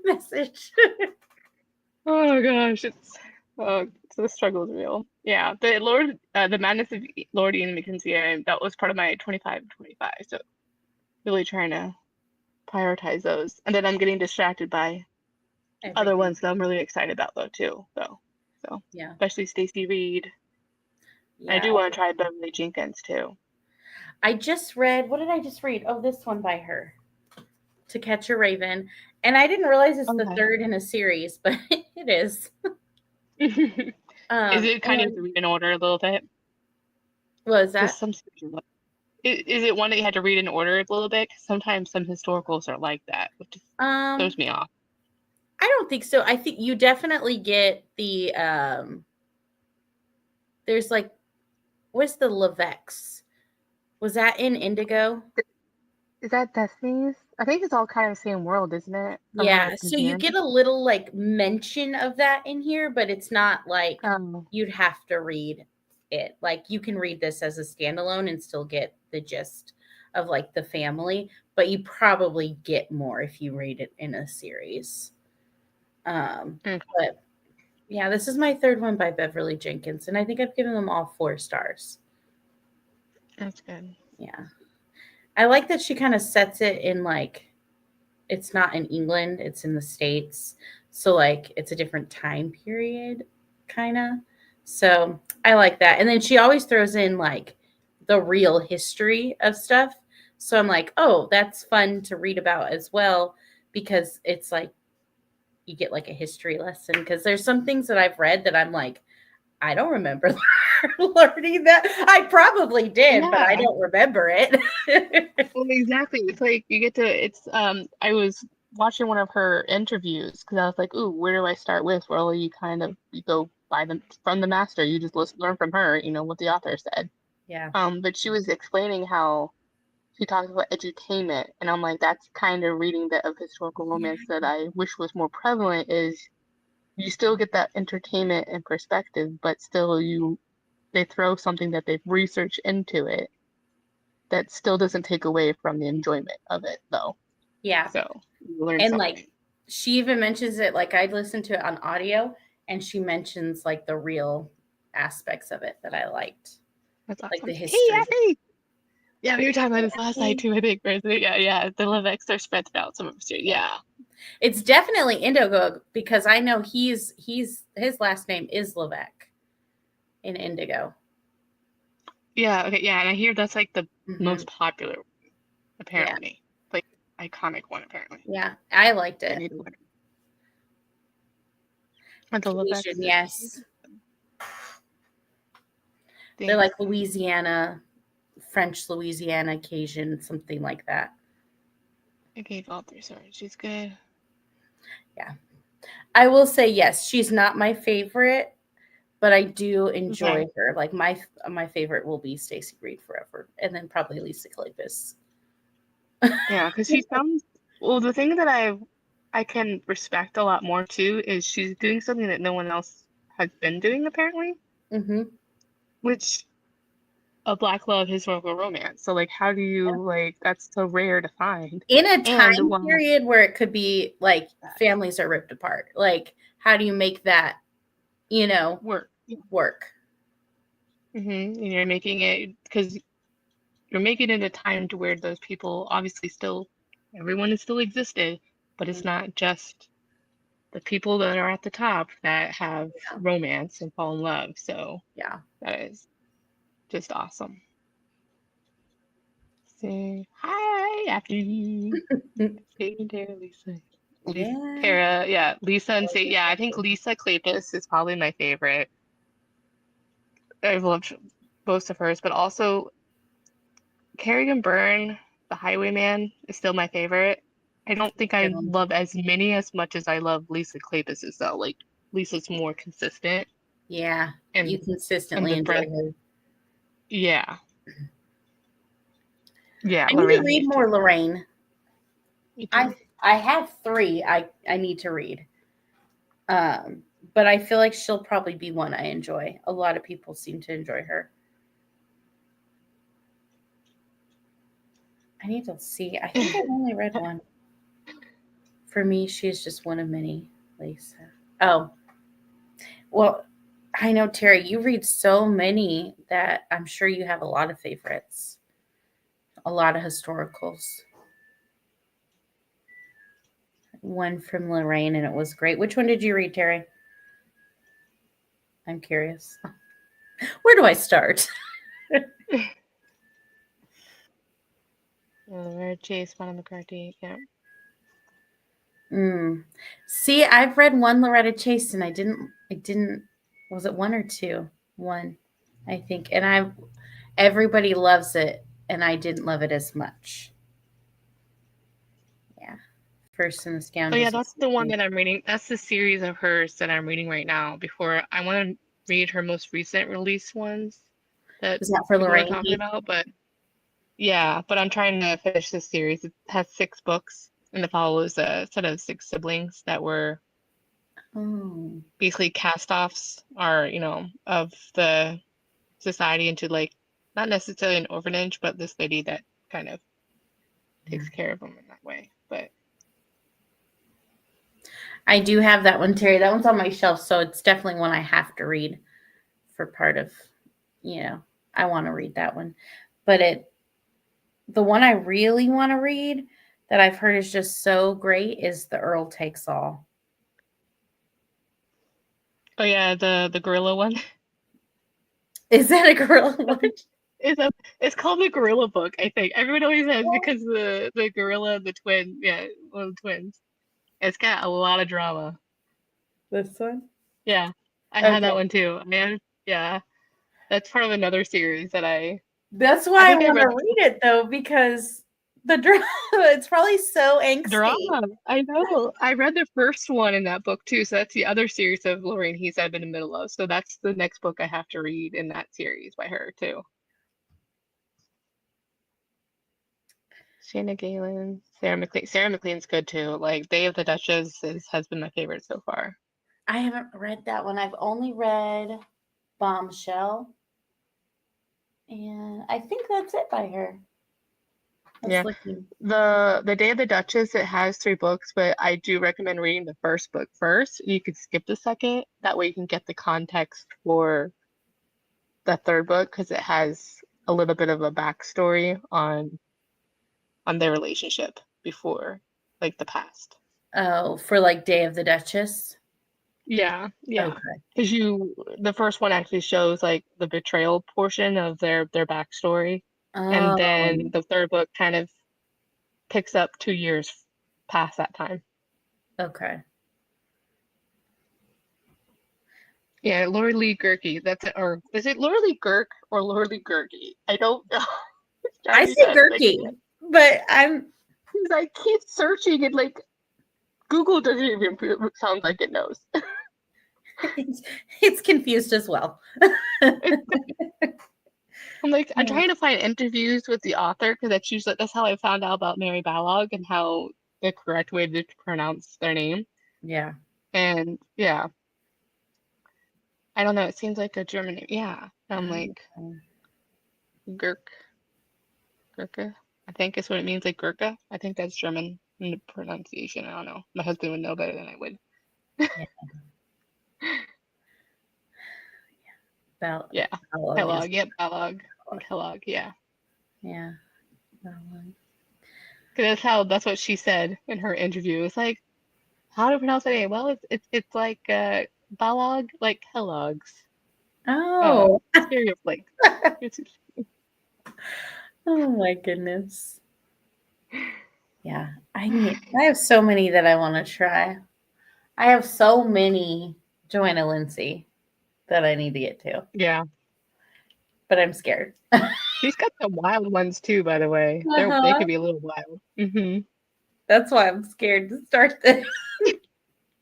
message. Oh gosh, the struggle is real. Yeah, the Madness of Lord Ian Mackenzie, that was part of my 25. So really trying to prioritize those, and then I'm getting distracted by other ones that I'm really excited about though too. So yeah, especially Stacey Reed. yeah. I do want to try Beverly Jenkins too. I just read. What did I just read? Oh, this one by her, To Catch a Raven, and I didn't realize it's the 3rd in a series, but it is. Is it kind of in order a little bit? What is that? Is it one that you had to read in order a little bit? Sometimes some historicals are like that, which throws me off. I don't think so. I think you definitely get the there's like what's the Levex? Was that in Indigo? Is that Destiny's? I think it's all kind of the same world, isn't it? From what Yeah, I've been so you hearing. get a little like mention of that in here, but it's not like Oh, you'd have to read it. Like you can read this as a standalone and still get the gist of like the family, but you probably get more if you read it in a series. okay. But yeah, this is my third one by Beverly Jenkins, and I think I've given them all 4 stars. That's good. Yeah. I like that she kind of sets it in like it's not in England, it's in the States. So like it's a different time period kind of. So I like that. And then she always throws in like the real history of stuff. So I'm like, "Oh, that's fun to read about as well because it's like you get like a history lesson because there's some things that I've read that I'm like, I don't remember learning that. I probably did, but I Yeah. don't remember it." Well, exactly. It's like you get to. It's. I was watching one of her interviews because I was like, "Ooh, where do I start with?" Well, you kind of you go by them from the master. You just learn from her. You know what the author said. Yeah. But she was explaining how she talks about edutainment, and I'm like, that's kind of reading that of historical romance that I wish was more prevalent. Is you still get that entertainment and perspective, but still they throw something that they've researched into it that still doesn't take away from the enjoyment of it, though. Yeah. So you learn And like something. she even mentions it, like I'd listen to it on audio and she mentions like the real aspects of it that I liked. That's Like awesome. the Hey, history. Abby! Yeah, we were talking about this last night too, I think. Right? Yeah. The Levex are spread throughout some of us too. Yeah. It's definitely Indigo because I know he's his last name is Levesque in Indigo. Yeah, okay, yeah, and I hear that's like the Mm-hmm. most popular, Yeah. apparently. Like iconic one, apparently. Yeah. I liked I it. need to learn. And the Cajun, Levex are yes. They're thanks. like Louisiana, French Louisiana, Cajun, something like that. I gave all 3 stars. She's good. Yeah. I will say yes, she's not my favorite, but I do enjoy Okay. her. Like my favorite will be Stacey Reed forever, and then probably Lisa Kleypas. Yeah, because she sounds well, the thing that I can respect a lot more too is she's doing something that no one else has been doing apparently, Mm-hmm. which a Black love historical romance. So like how do you like that's so rare to find. In a And time well period where it could be like families are ripped apart, like how do you make that work. work? And you're making it because you're making it a time to where those people obviously still everyone is still existed, but it's not just the people that are at the top that have Yeah. romance and fall in love. So Yeah. that is just awesome. Say hi, Abby. Hey there, Lisa. Yeah. Tara, yeah, Lisa and say, yeah, I think Lisa Kleypas is probably my favorite. I've loved most of hers, but also Kerrigan Byrne, The Highwayman, is still my favorite. I don't think I Good one. love as many as much as I love Lisa Kleypas's though. Like Lisa's more consistent Yeah. You and consistently the enjoy breadth. her. Yeah. Yeah, I need to Lorraine read me more too. Lorraine. Me too. I have 3 I need to read. But I feel like she'll probably be one I enjoy. A lot of people seem to enjoy her. I need to see. I think I've only read one. For me, she's just one of many, Lisa. Oh, well, I know, Terry, you read so many that I'm sure you have a lot of favorites, a lot of historicals. One from Lorraine, and it was great. Which one did you read, Terry? I'm curious. Where do I start? Loretta Chase, Fana McCarthy. Yeah. See, I've read one Loretta Chase, and I didn't. Was it 1 or 2? 1, I think. And everybody loves it, and I didn't love it as much. Yeah. First and the Oh yeah, Scoundrels. that's the one that I'm reading. That's the series of hers that I'm reading right now. Before I want to read her most recent release ones that Is that for people are Lorraine talking Heath? about, but Yeah, but I'm trying to finish this series. It has 6 books, and it follows a set of 6 siblings that were Oh. basically cast-offs, or of the society into like not necessarily an orphanage, but this lady that kind of Yeah. takes care of them in that way. But I do have that one, Terry. That one's on my shelf, so it's definitely one I have to read for part of, I want to read that one. But the one I really want to read that I've heard is just so great is The Earl Takes All. oh yeah, the gorilla one. Is that a gorilla one? It's called the gorilla book, I think. Everyone always says because the gorilla, the twin, yeah, one of the twins. It's got a lot of drama. This one? Yeah, I have that Okay. one too. Yeah, that's part of another series that That's I why I think I want read to the read it though, because the drama, it's probably so angsty. drama. I know. I read the first one in that book too, so that's the other series of Lorraine Heath I've been in the middle of. So that's the next book I have to read in that series by her too. Shanna Galen, Sarah McLean. Sarah McLean's good too. Like Day of the Duchess has been my favorite so far. I haven't read that one. I've only read Bombshell, and I think that's it by her. I was Yeah. looking. The Day of the Duchess, it has 3 books, but I do recommend reading the first book first. You could skip the second. That way you can get the context for the third book because it has a little bit of a backstory on their relationship before, like the past. Oh, for like Day of the Duchess. Yeah. Okay. Because the first one actually shows like the betrayal portion of their backstory, and Oh, then the third book kind of picks up 2 years past that time. okay. Yeah, Lori Lee Gerke. That's it. Or is it Lori Lee Girk or Lori Lee Gerke? I don't know. It's I driving me say nuts. I Gertie, can't. but I'm. Because I keep searching and like Google doesn't even sound like it knows. It's confused as well. It's, I'm like I'm trying to find interviews with the author because that's how I found out about Mary Balog and how the correct way to pronounce their name. Yeah. And yeah, I don't know. It seems like a German name. Yeah, I'm like Gurk, Gurka. I think is what it means, like Gurka. I think that's German in the pronunciation. I don't know. My husband would know better than I would. Yeah. Bell, Yeah, Kellogg is. Kellogg. Yep, Kellogg and Kellogg. Yeah, Yeah. because that's what she said in her interview. It's like how to pronounce that name? Well, it's like Balog, like Kellogg's. Oh. Cereal flakes. Oh my goodness. Yeah. I have so many that I want to try. I have so many Joanna Lindsay that I need to get to, Yeah, but I'm scared. she's got some wild ones too, by the way. They Uh-huh. can be a little wild. That's why I'm scared to start this.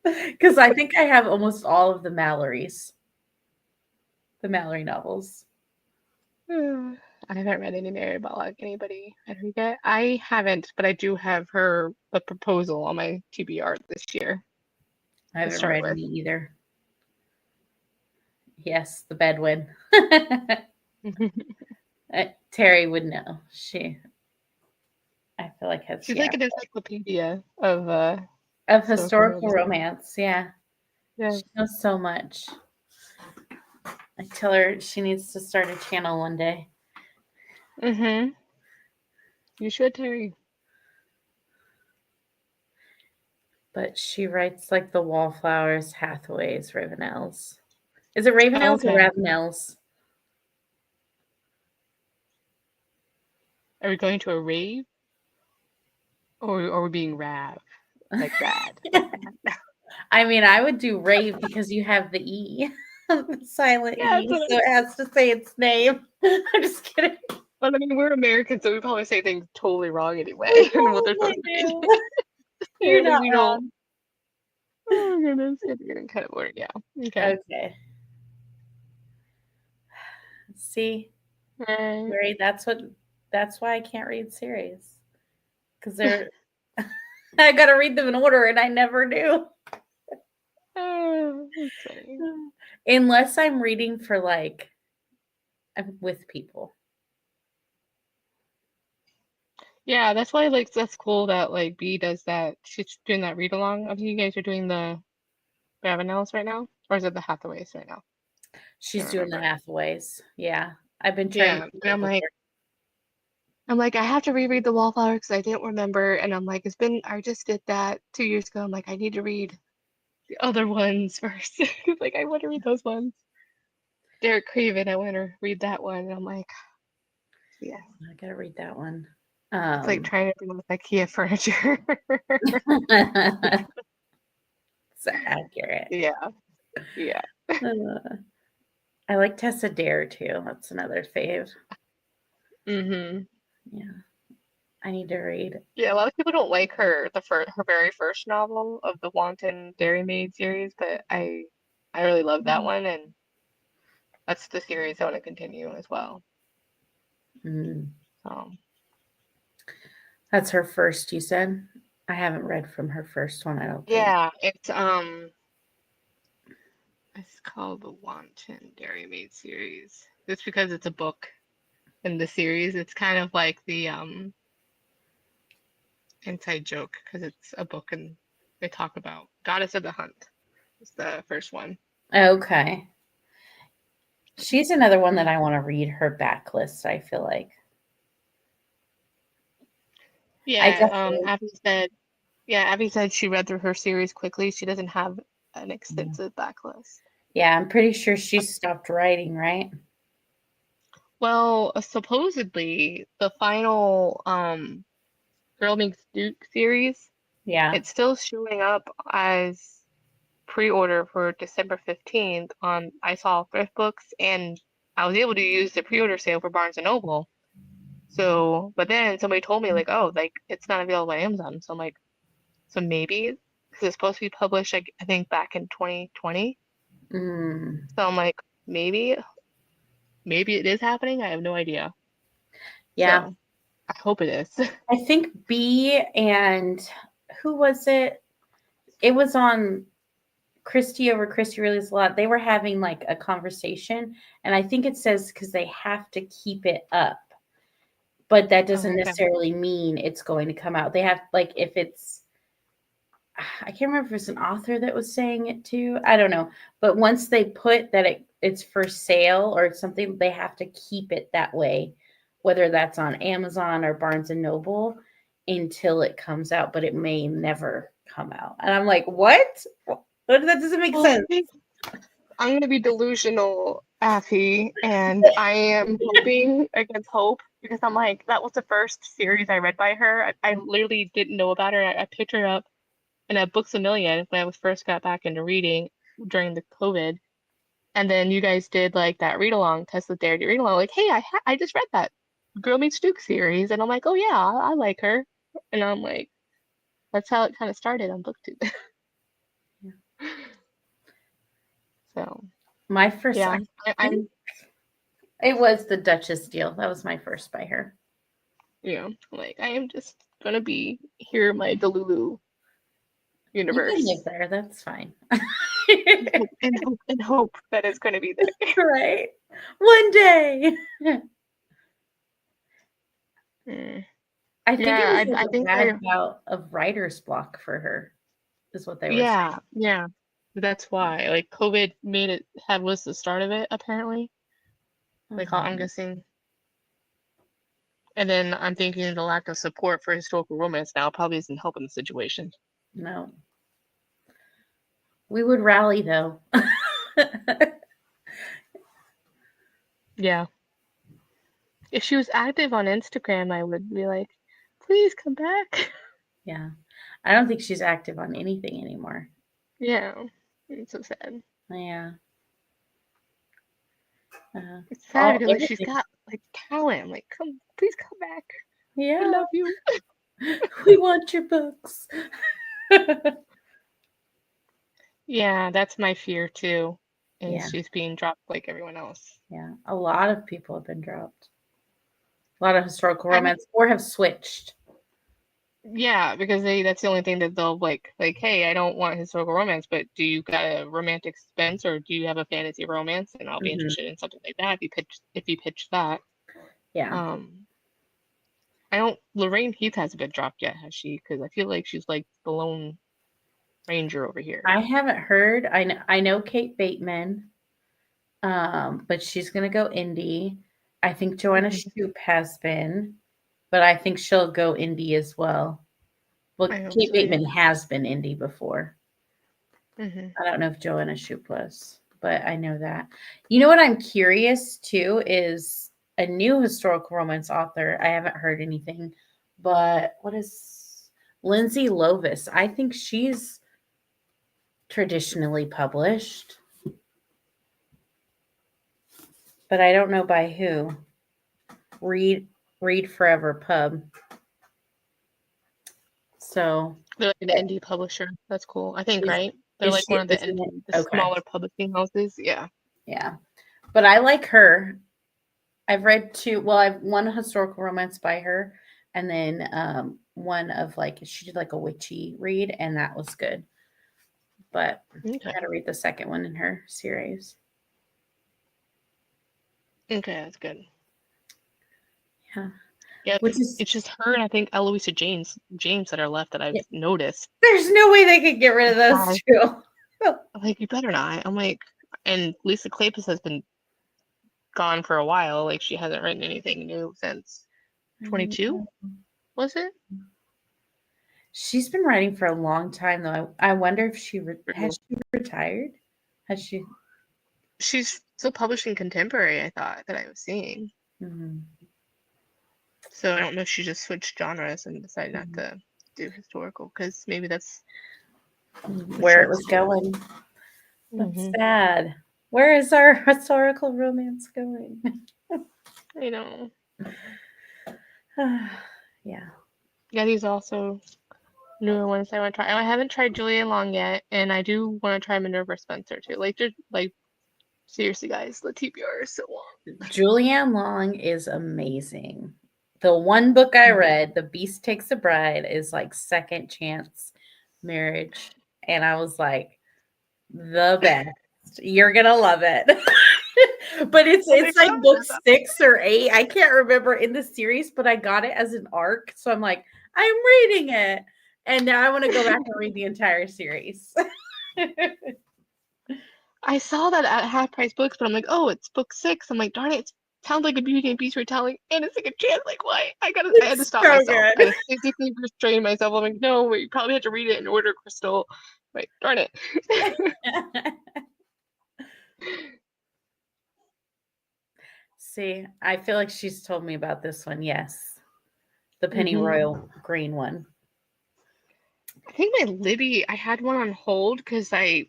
Because I think I have almost all of the Mallorys, the Mallory novels. I haven't read any Mary Balog. Anybody? I forget. I haven't, but I do have her a proposal on my TBR this year I to haven't start read with. any either. Yes, the Bedouin. Terry would know. I feel like has She's like an encyclopedia of historical historical romance. romance. Yeah, Yeah. she knows so much. I tell her she needs to start a channel one day. You should, Terry. But she writes like the Wallflowers, Hathaways, Ravenels. Is it Ravenels or Okay. Ravenels? Are we going to a rave? Or are we being rav? Like rad. I mean, I would do rave because you have the E, the silent Yeah, E, so it has to say its name. I'm just kidding. but I mean, we're Americans, so we probably say things totally wrong anyway. We I don't know what they're probably supposed to be. do. You're Apparently, not we don't. wrong. Oh goodness, it's getting kind of weird. Yeah. Okay. Okay. See, Right. Mary, that's what That's why I can't read series. Because they're I gotta read them in order and I never do. Oh, that's funny. Unless I'm reading for like I'm with people. Yeah, that's why like that's cool that like B does that. She's doing that read along. I think you guys are doing the Ravenels right now, or is it the Hathaways right now? She's Can't doing the remember. Hathaways. Yeah. I've been trying to Yeah, do and it before. I'm like, I have to reread the Wallflower because I didn't remember, and I'm like, I just did that 2 years ago. I'm like, I need to read the other ones first. Like, I want to read those ones. Derek Craven, I want to read that one. And I'm like, yeah, I gotta read that one. it's like trying to bring with IKEA furniture. It's accurate. Yeah, yeah. I like Tessa Dare too. That's another fave. Mm-hmm. Yeah. I need to read. Yeah, a lot of people don't like her very first novel of the Wanton Dairy Maid series, but I really love that one, and that's the series I want to continue as well. Mm. Um, That's her first, you said? I haven't read from her first one, I don't think. yeah, it's called the Wanton Dairy Maid series. It's because it's a book in the series. It's kind of like the inside joke because it's a book and they talk about Goddess of the Hunt. It's the first one. Okay. She's another one that I want to read her backlist, I feel like. I Yeah, definitely. Abby said she read through her series quickly. She doesn't have an extensive backlist. Yeah, I'm pretty sure she stopped writing, right? Well, supposedly the final Girl Meets Duke series, Yeah. it's still showing up as pre-order for December 15th on I saw Thrift Books, and I was able to use the pre-order sale for Barnes and Noble. So, but then somebody told me like, oh, like it's not available on Amazon. So I'm like, so maybe because it's supposed to be published like I think back in 2020. Mm. So I'm like, maybe it is happening. I have no idea. Yeah. So I hope it is. I think B and who was it? It was on Christy over Christy Release a lot. They were having like a conversation, and I think it says because they have to keep it up, but that doesn't Oh, okay. necessarily mean it's going to come out. They have like if it's I can't remember if it's an author that was saying it too. I don't know. But once they put that it's for sale or something, they have to keep it that way, whether that's on Amazon or Barnes and Noble until it comes out, but it may never come out. And I'm like, what? That doesn't make Well, sense. I'm going to be delusional, Affy, and I am hoping against hope because I'm like, that was the first series I read by her. I literally didn't know about her. I picked her up and at Books a Million when I was first got back into reading during the COVID. And then you guys did like that read along, Tesla Dare to read along. Like, hey, I just read that Girl Meets Duke series, and I'm like, oh yeah, I like her. And I'm like, that's how it kind of started on BookTube. So My first, yeah, I'm it was the Duchess deal. That was my first by her. like I am just gonna be here in my Delulu You can universe live there. That's fine. and hope that it's gonna be there. Right. One day. Mm. I think it Yeah, was like I a think bad bout of writer's block for her, is what they were saying. yeah, that's why like COVID made it had was the start of it apparently. Like I'm Mhm. guessing. And then I'm thinking the lack of support for historical romance now probably isn't helping the situation. No. We would rally though. Yeah. If she was active on Instagram, I would be like, please come back. Yeah. I don't think she's active on anything anymore. Yeah. It's so sad. Yeah. It's sad All because like she's everything. got like talent. Like, please come back. We Yeah. love you. We want your books. Yeah, that's my fear too. Is Yeah. she's being dropped like everyone else. Yeah. A lot of people have been dropped. A lot of historical romance, or have switched. Yeah, because that's the only thing that they'll like, hey, I don't want historical romance, but do you got a romantic suspense or do you have a fantasy romance? And I'll be interested in something like that if you pitch that. Yeah. Lorraine Heath hasn't been dropped yet, has she? Because I feel like she's like the lone ranger over here. I haven't heard. I know Kate Bateman, but she's gonna go indie. I think Joanna Shoup has been, but I think she'll go indie as well. Well, Kate Bateman has been indie before. I don't know if Joanna Shoup was, but I know that. You know what I'm curious too is a new historical romance author. I haven't heard anything, but what is Lindsay Lovis? I think she's traditionally published, but I don't know by who. Read Forever Pub. So They're like an indie publisher. That's cool. I think, right? They're is like she, one of the isn't it? the Okay. smaller publishing houses. Yeah. Yeah. But I like her. I've read I've one historical romance by her, and then one of like she did like a witchy read, and that was good. But I gotta read the second one in her series. Okay, that's good. Yeah. Yeah, it's just her and I think Eloisa James that are left that I've noticed. There's no way they could get rid of those two. I'm like, you better not. I'm like, and Lisa Kleypas has been gone for a while. Like, she hasn't written anything new since 22, was it? She's been writing for a long time, though. I wonder if has she retired? Has she? She's still publishing contemporary, I thought, that I was seeing. So I don't know if she just switched genres and decided not to do historical, because maybe that's where it was going. That's sad. Where is our historical romance going? I know. Yeah. Yeah, these also newer ones I want to try. I haven't tried Julia Long yet, and I do want to try Minerva Spencer too. Like seriously, guys, the TBR is so long. Julianne Long is amazing. The one book I read, The Beast Takes a Bride, is like second chance marriage. And I was like, the best. You're gonna love it. But it's like book 6 or 8. I can't remember in the series, but I got it as an arc. So I'm like, I'm reading it. And now I want to go back and read the entire series. I saw that at Half Price Books, but I'm like, oh, it's book 6. I'm like, darn it, it sounds like a Beauty and Beast retelling, and it's like a chance. Like, why? I had to stop myself. I had to physically restrain myself. I'm like, no, you probably had to read it in order, Crystal. Like, darn it. See, I feel like she's told me about this one. Yes. The Pennyroyal green one. I think my Libby, I had one on hold because I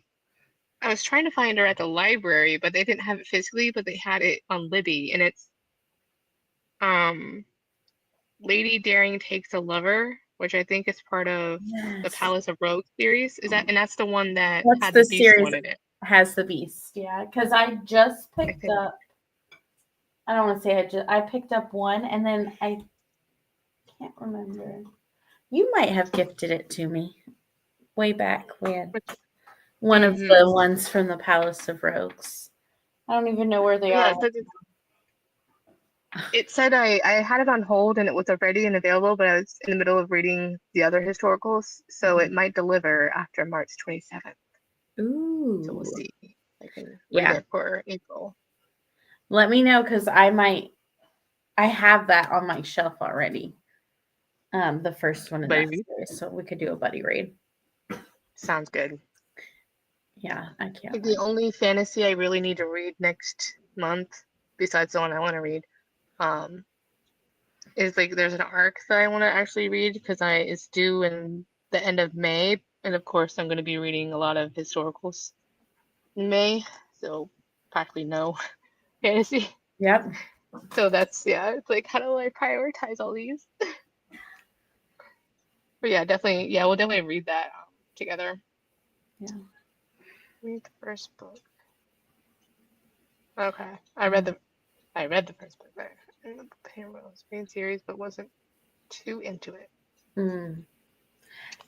was trying to find her at the library, but they didn't have it physically, but they had it on Libby, and it's Lady Daring Takes a Lover, which I think is part of the Palace of Rogues series. That's the one that had the Beast one in it. Has the Beast, yeah. Because I just picked up. I don't want to say I picked up one, and then I can't remember. You might have gifted it to me way back when. One of the ones from the Palace of Rogues. I don't even know where they are. It said I had it on hold and it was ready and available, but I was in the middle of reading the other historicals, so it might deliver after March 27th. Ooh. So we'll see. I can read it for April. Let me know, because I have that on my shelf already. The first one in that series, so we could do a buddy read. Sounds good. Yeah, I can't. The only fantasy I really need to read next month, besides the one I want to read, is like there's an arc that I want to actually read because it's due in the end of May, and of course I'm going to be reading a lot of historicals in May, so practically no fantasy. Yep. So that's it's like, how do I prioritize all these? But yeah, definitely, we'll definitely read that together. Yeah. Read the first book. Okay, I read the first book there. the Penrose main series, but wasn't too into it. Mm.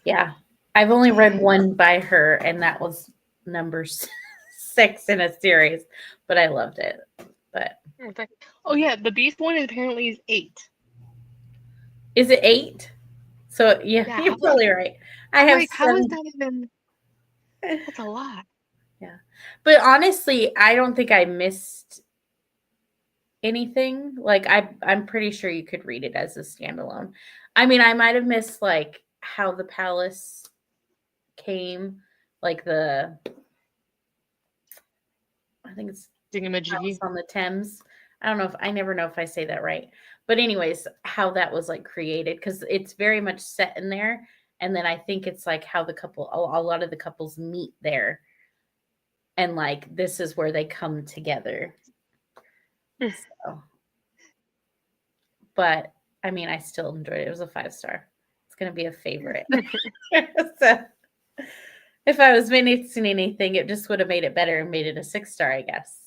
Yeah. I've only read one by her, and that was number 6 in a series, but I loved it. But oh yeah, the Beast one apparently is 8. is it 8? So yeah, Yeah, you're probably right. I I'm have like, how is 7. that even? That's a lot. Yeah. But honestly, I don't think I missed anything. Like I'm pretty sure you could read it as a standalone. I mean, I might have missed like how the palace came, like I think it's House Thingamajiggy. on the Thames. I don't know if I never know if I say that right. But anyways, how that was like created cuz it's very much set in there, and then I think it's like how the couple a lot of the couples meet there, and like this is where they come together. So, but I mean, I still enjoyed it. It was a 5-star. It's going to be a favorite. So, if I was missing anything, it just would have made it better and made it a 6-star, I guess.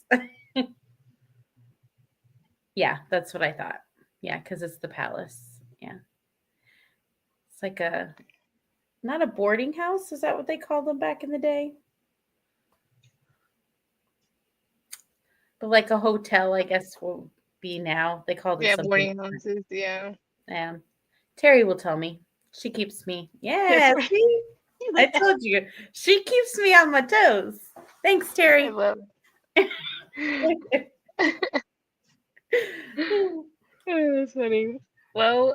Yeah, that's what I thought. Yeah, because it's the palace. Yeah. It's like not a boarding house. Is that what they called them back in the day? But like a hotel, I guess will be now. They called it Yeah, something boarding different. houses. Yeah. Terry will tell me. She keeps me. Yes, Yeah, right. see? I told you. She keeps me on my toes. Thanks, I Terry. love it. That's funny. Well,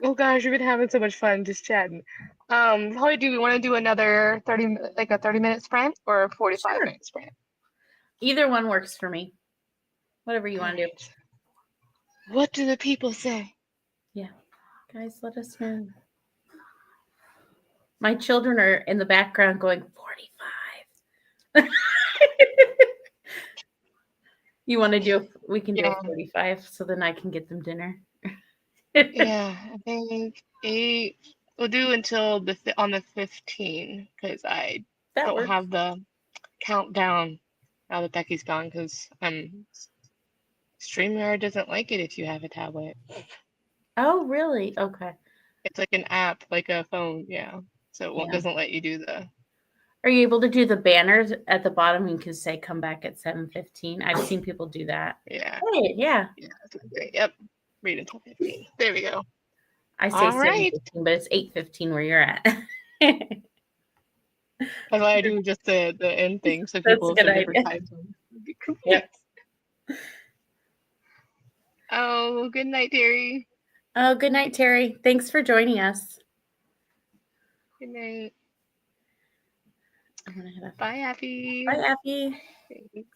oh gosh, we've been having so much fun just chatting. Holly, do we want to do another 30, like a 30-minute sprint or a 45 Sure. minute sprint? Either one works for me. Whatever you All want to do. right. What do the people say? Yeah. Guys, let us know. My children are in the background going 45. You want to do we can do a Yeah, 45 so then I can get them dinner. yeah. I think 8. We'll do until on the 15 because I That don't works. have the countdown now that Becky's gone because StreamYard doesn't like it if you have a tablet. Oh, really? Okay. It's like an app, like a phone, yeah. So it Yeah. doesn't let you do the. Are you able to do the banners at the bottom? You can say come back at 7:15. I've seen people do that. Yeah, Hey, yeah. yeah, that's great. Yep, read until 15. There we go. I say All right. 7:15, but it's 8:15 where you're at. That's why I do just the end thing so That's a people good from different idea. time zones be confused. Yep. Oh, good night, Terry. Oh, good night, Terry. Thanks for joining us. Good night. I'm gonna head off. Bye, Happy. Bye, Abby. Thanks.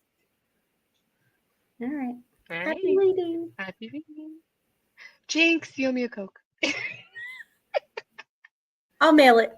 All right. All Happy right. reading. Happy reading. Jinx, you owe me a Coke. I'll mail it.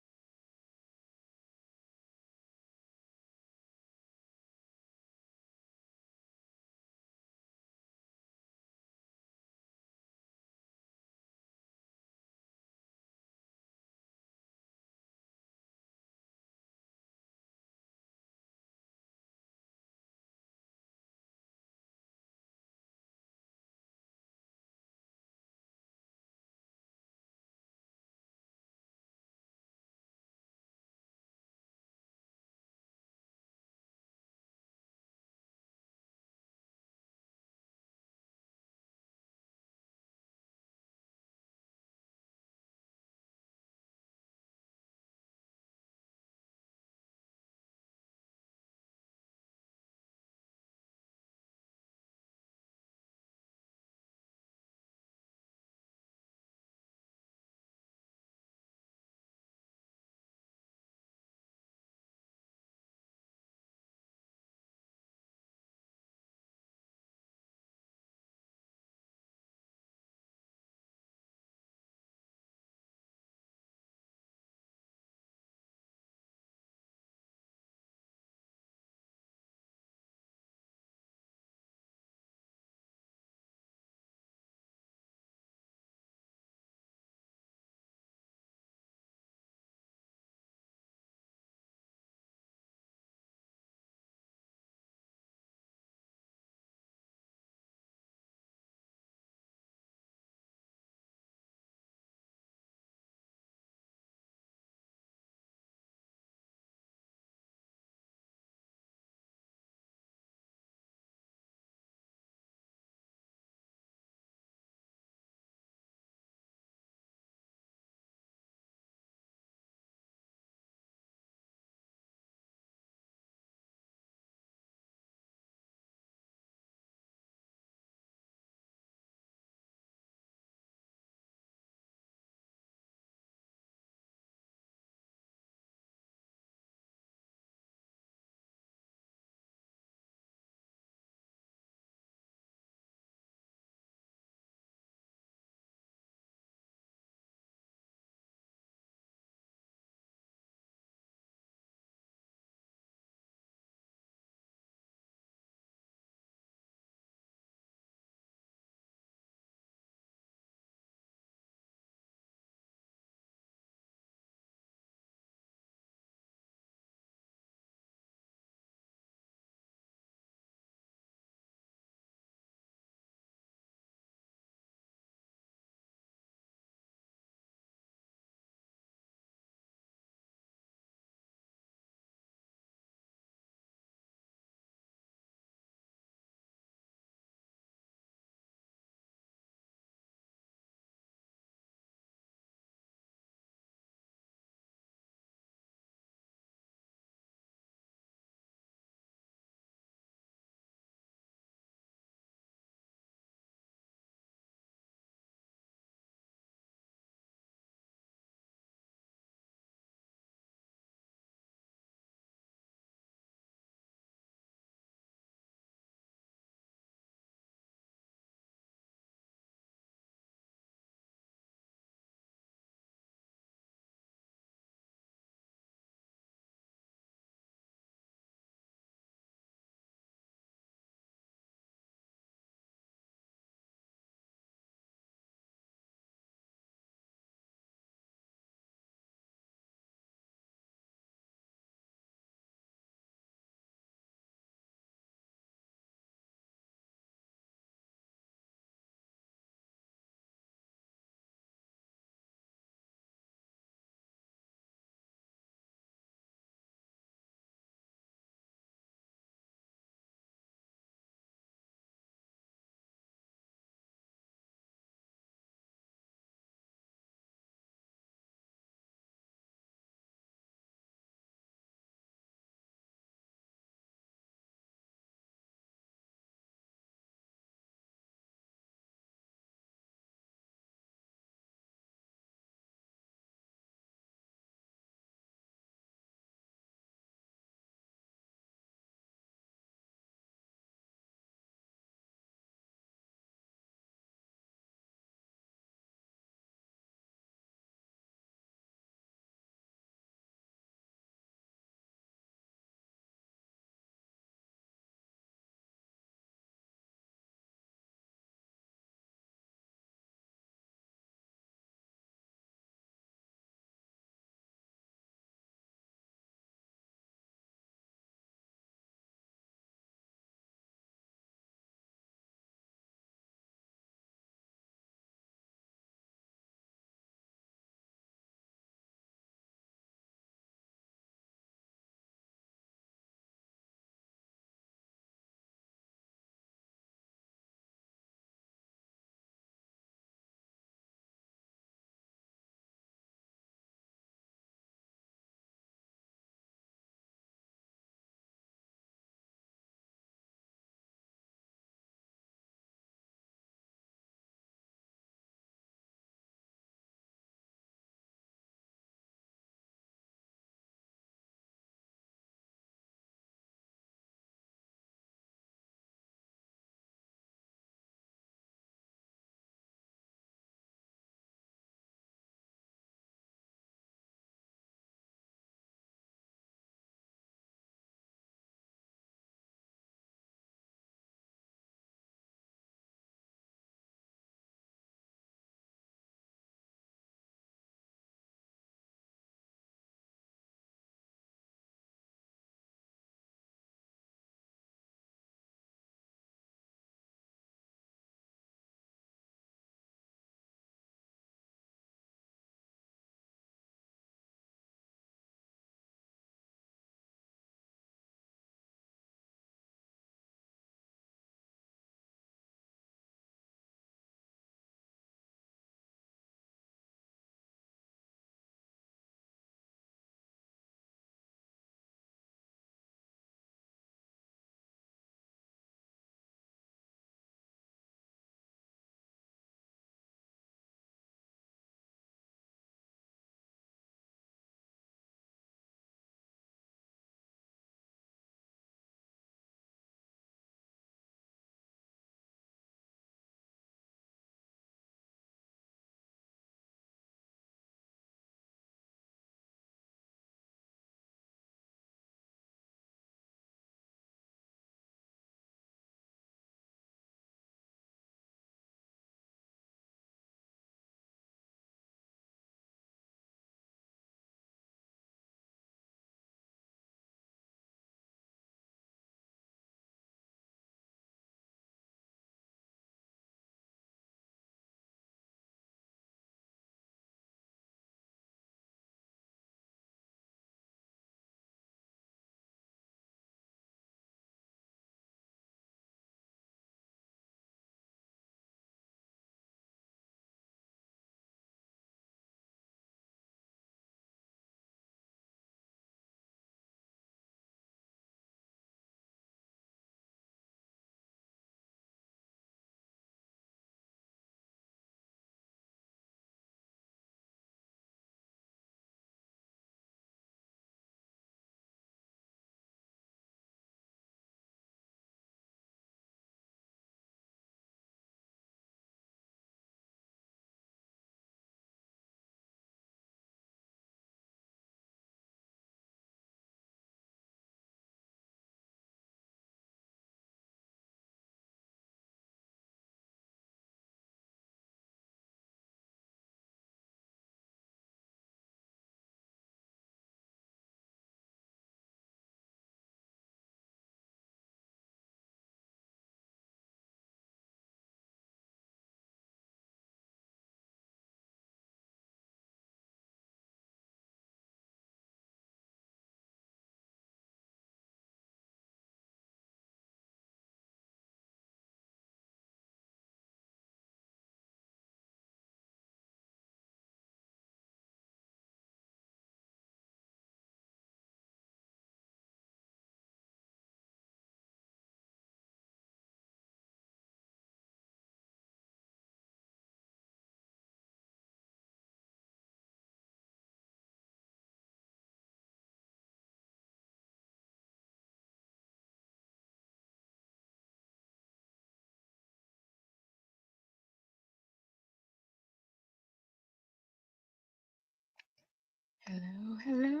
Hello, hello.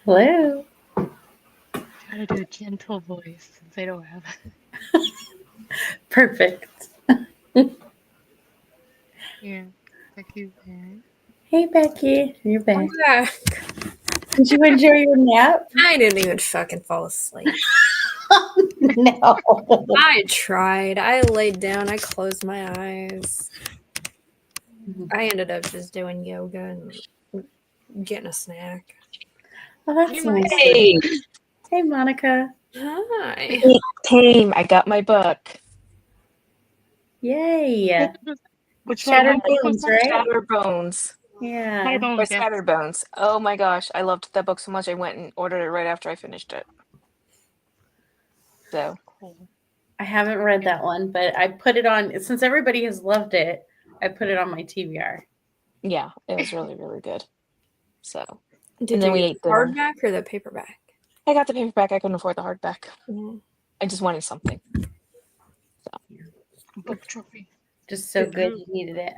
Hello. Try to do a gentle voice since I don't have Perfect. Yeah, Becky's there. Hey, Becky. You're back. I'm back. Did you enjoy your nap? I didn't even fucking fall asleep. No. I tried. I laid down. I closed my eyes. I ended up just doing yoga and getting a snack. Oh, that's Hey, nice. Hey, Hey, Monica. Hi. it came. I got my book. Yay. Which one? Shattered What book was Bones, that? right? Shattered Bones Yeah. My or bones, yes. Scattered Bones. Oh my gosh, I loved that book so much. I went and ordered it right after I finished it. So Cool. I haven't read that one, but I put it on since everybody has loved it. I put it on my TBR. yeah, it was really, really good. So Did and then you we get ate the dinner. hardback or the paperback? I got the paperback. I couldn't afford the hardback. Mm. I just wanted something. Book trophy. Just so good you needed it.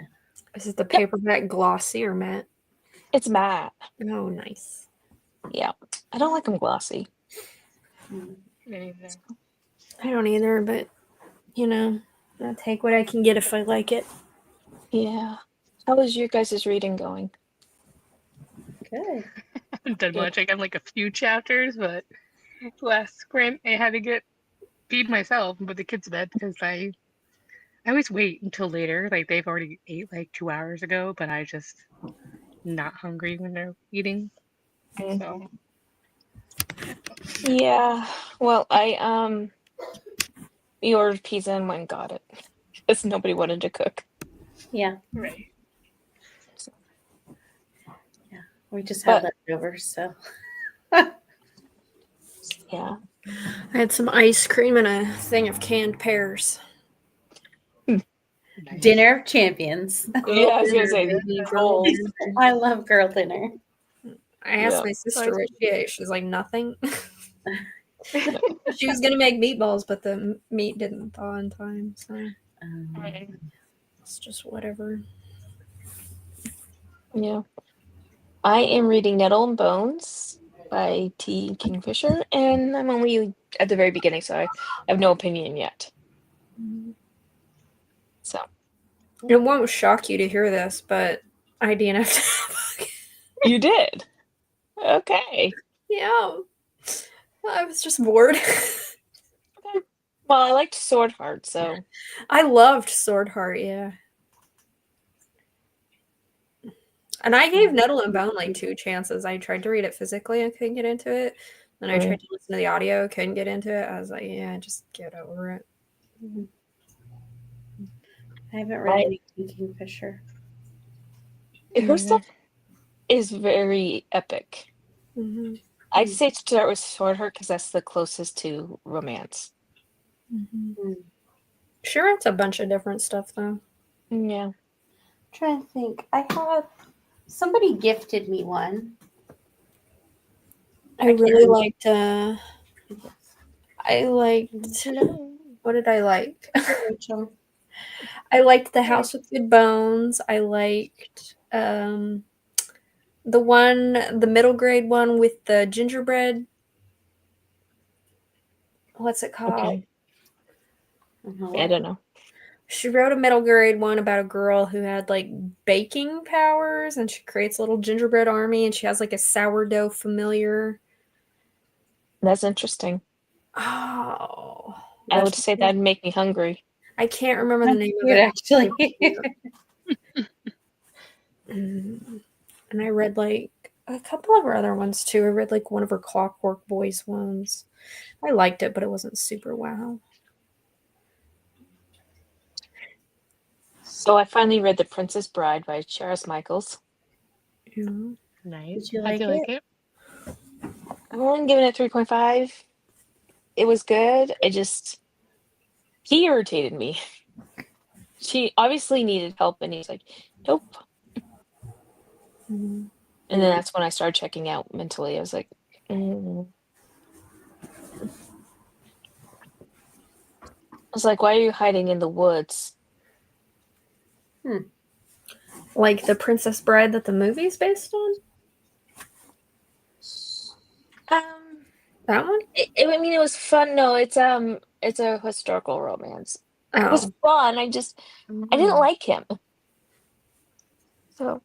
Is it the paperback glossy or matte? It's matte. Oh, nice. Yeah, I don't like them glossy. Me neither. I don't either, but I'll take what I can get if I like it. Yeah. How is your guys' reading going? Good. I haven't done Good. much. I got like a few chapters, but last sprint I had to feed myself and put the kids to bed because I always wait until later. Like they've already ate like 2 hours ago, but I just not hungry when they're eating. Mm. So Yeah. Well, we ordered pizza and went and got it because nobody wanted to cook. Yeah. right. So, We just have but leftovers, so yeah. I had some ice cream and a thing of canned pears. Nice. dinner of champions. Yeah, I was gonna Dinner, say baby, girl girl goals. dinner. I love girl dinner. I asked Yeah. my sister what she ate. She's like, nothing. She was gonna make meatballs, but the meat didn't thaw in time, so Right. it's just whatever. Yeah. I am reading Nettle and Bones by T. Kingfisher, and I'm only at the very beginning, so I have no opinion yet. So It won't shock you to hear this, but I DNF'd. you did. Okay. Yeah. I was just bored. Okay. Well, I liked Sword Heart, so I loved Sword Heart, yeah. And I gave Nettle and Bone like 2 chances. I tried to read it physically and couldn't get into it. Then I tried to listen to the audio, couldn't get into it. I was like, yeah, just get over it. I haven't read any Kingfisher. her stuff is very epic. Mm-hmm. I'd say start with Sword Heart because that's the closest to romance. Mm-hmm. She writes a bunch of different stuff, though. Yeah. I'm trying to think. I have somebody gifted me one. I really liked what did I like? Rachel. I liked The House with Good Bones. I liked the middle grade one with the gingerbread. What's it called? Okay. I don't know. She wrote a middle grade one about a girl who had like baking powers and she creates a little gingerbread army and she has like a sourdough familiar. That's interesting. Oh. I would say that'd make me hungry. I can't remember the name of Good, it. actually. And I read like a couple of her other ones too. I read like one of her Clockwork Boys ones. I liked it, but it wasn't super wow. So I finally read The Princess Bride by Charis Michaels. Yeah. Nice. Did you How'd like you like it? I'm only giving it 3.5. It was good. He irritated me. She obviously needed help, and he's like, nope. Mm-hmm. And then that's when I started checking out mentally. I was like, I was like, why are you hiding in the woods? Like The Princess Bride that the movie is based on? That one? I mean, it was fun. No, it's a historical romance. It was Oh. fun. I didn't like him. So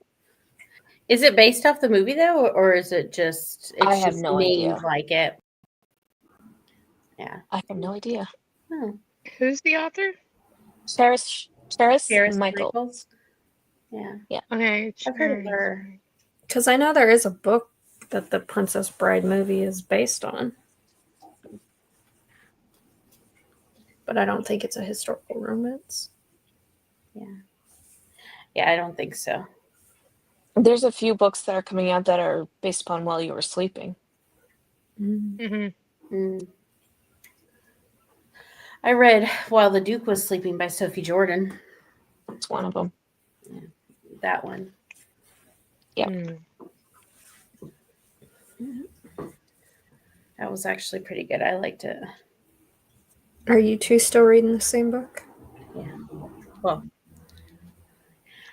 Is it based off the movie though, or is it just I it's have just no named idea. like it? Yeah. I have no idea. Oh. Who's the author? Paris Paris Michael. Michaels. Yeah. Okay, I've heard of her. Because I know there is a book that the Princess Bride movie is based on. But I don't think it's a historical romance. Yeah, I don't think so. There's a few books that are coming out that are based upon While You Were Sleeping. Mm-hmm. I read While the Duke Was Sleeping by Sophie Jordan. It's one of them. Yeah, that one. Yep. That was actually pretty good. I liked it. Are you two still reading the same book? Yeah. Well,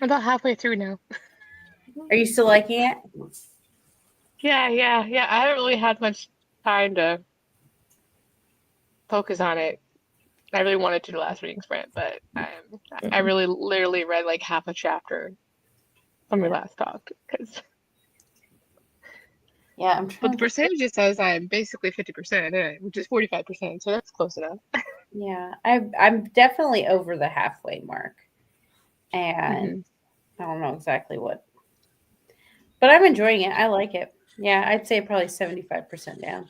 I'm about halfway through now. are you still liking it? Yeah. I haven't really had much time to focus on it. I really wanted to do the last reading sprint, but I really literally read like half a chapter from your last talk. Yeah, I'm But trying. the percentage it says I'm basically 50% in it, which is 45%, so that's close enough. Yeah, I'm definitely over the halfway mark, and I don't know exactly what, but I'm enjoying it. I like it. Yeah, I'd say probably 75% down.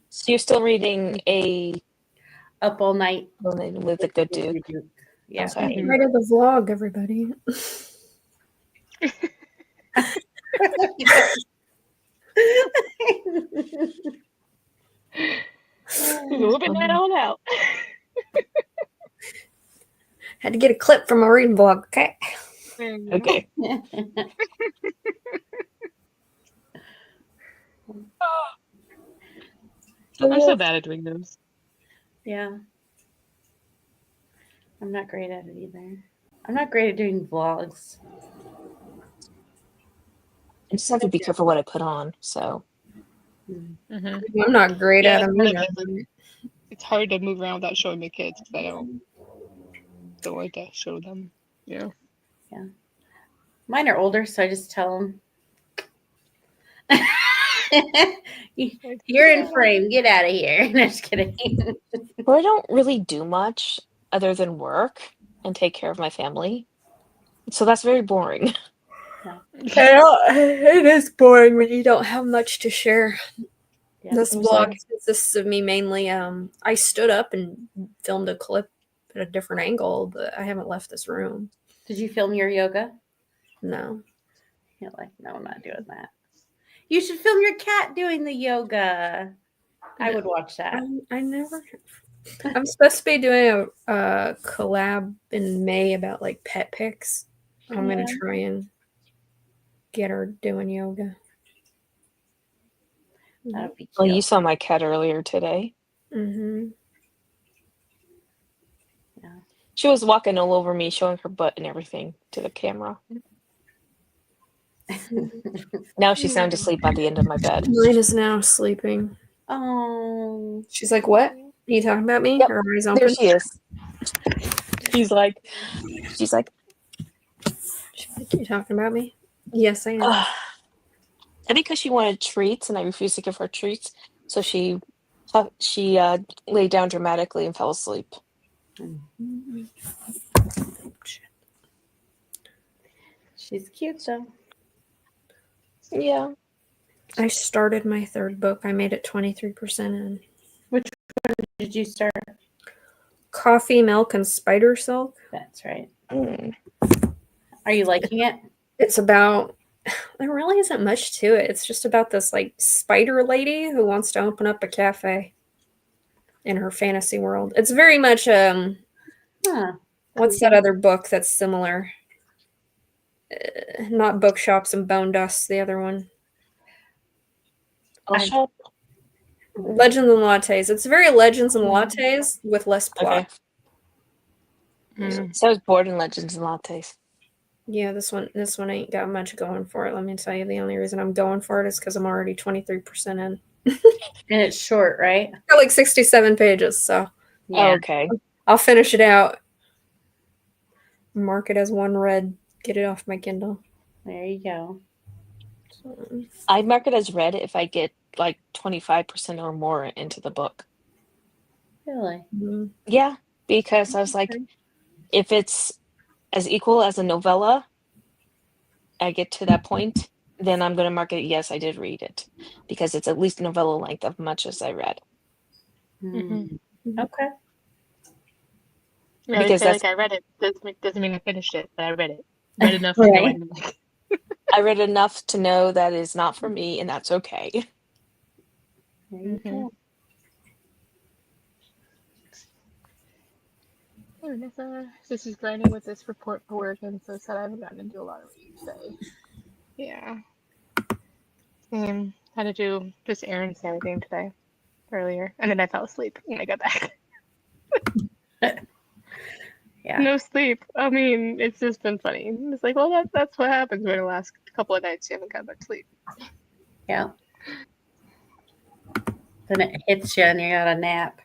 So you're still reading a Up All Night with a good Duke. Yeah. Okay. Right at the vlog, everybody. A little bit now and out. Had to get a clip from a reading vlog, okay? Okay. I'm so bad at doing those. Yeah. I'm not great at it either. I'm not great at doing vlogs. I just have to be careful what I put on. So I'm not great at them either. It's hard to move around without showing my kids because I don't like to show them. Yeah. Mine are older, so I just tell them, "You're in frame. Get out of here." No, just kidding. well, I don't really do much other than work and take care of my family. So that's very boring. It is boring when you don't have much to share. Yeah. This It was vlog like- consists of me mainly. I stood up and filmed a clip at a different angle, but I haven't left this room. Did you film your yoga? No. You're like, no, I'm not doing that. You should film your cat doing the yoga. I would watch that. I never. I'm supposed to be doing a collab in May about like pet pics. I'm gonna try and get her doing yoga. That would be cute. Well, you saw my cat earlier today. Mm-hmm. Yeah. She was walking all over me, showing her butt and everything to the camera. Now she's sound asleep by the end of my bed. Mine is now sleeping. Oh. She's like, "What? Are you talking about me?" Yep. Her eyes There open. she is. She's like, You talking about me? Yes, I am. and because she wanted treats and I refused to give her treats, so she lay down dramatically and fell asleep. She's cute though. Yeah. I started my third book. I made it 23% in. Which one did you start? Coffee, Milk, and Spider Silk. That's right. Mm. Are you liking it? It's about, there really isn't much to it. It's just about this like spider lady who wants to open up a cafe in her fantasy world. It's very much what's that other book that's similar? Not Bookshops and Bone Dust, the other one. Shop? Legends and Lattes. It's very Legends and Lattes with less plot. Okay. So I was bored in Legends and Lattes. Yeah, this one ain't got much going for it. Let me tell you, the only reason I'm going for it is because I'm already 23% in. And it's short, right? Got like 67 pages, so Yeah. Okay. I'll finish it out. Mark it as one read. Get it off my Kindle. There you go. I mark it as read if I get like 25% or more into the book. Really? Mhm. Yeah, because I was like, Okay. if it's as equal as a novella, I get to that point, then I'm going to mark it, yes, I did read it, because it's at least novella length of much as I read. Mm. Okay. I always Because say that's like I read it. Doesn't mean I finished it, but I read it. Read enough to know I Right. didn't like it. I read enough to know that is not for me, and that's okay. There you go. Hey, Vanessa. This is grinding with this report for work, and so sad I haven't gotten into a lot of reading today. Yeah. Had to do just errands and everything today earlier, and then I fell asleep when I got back. Yeah. No sleep. I mean, it's just been funny. It's like, well, that's what happens when the last couple of nights you haven't got much sleep. Yeah. Then it hits you and you got a nap.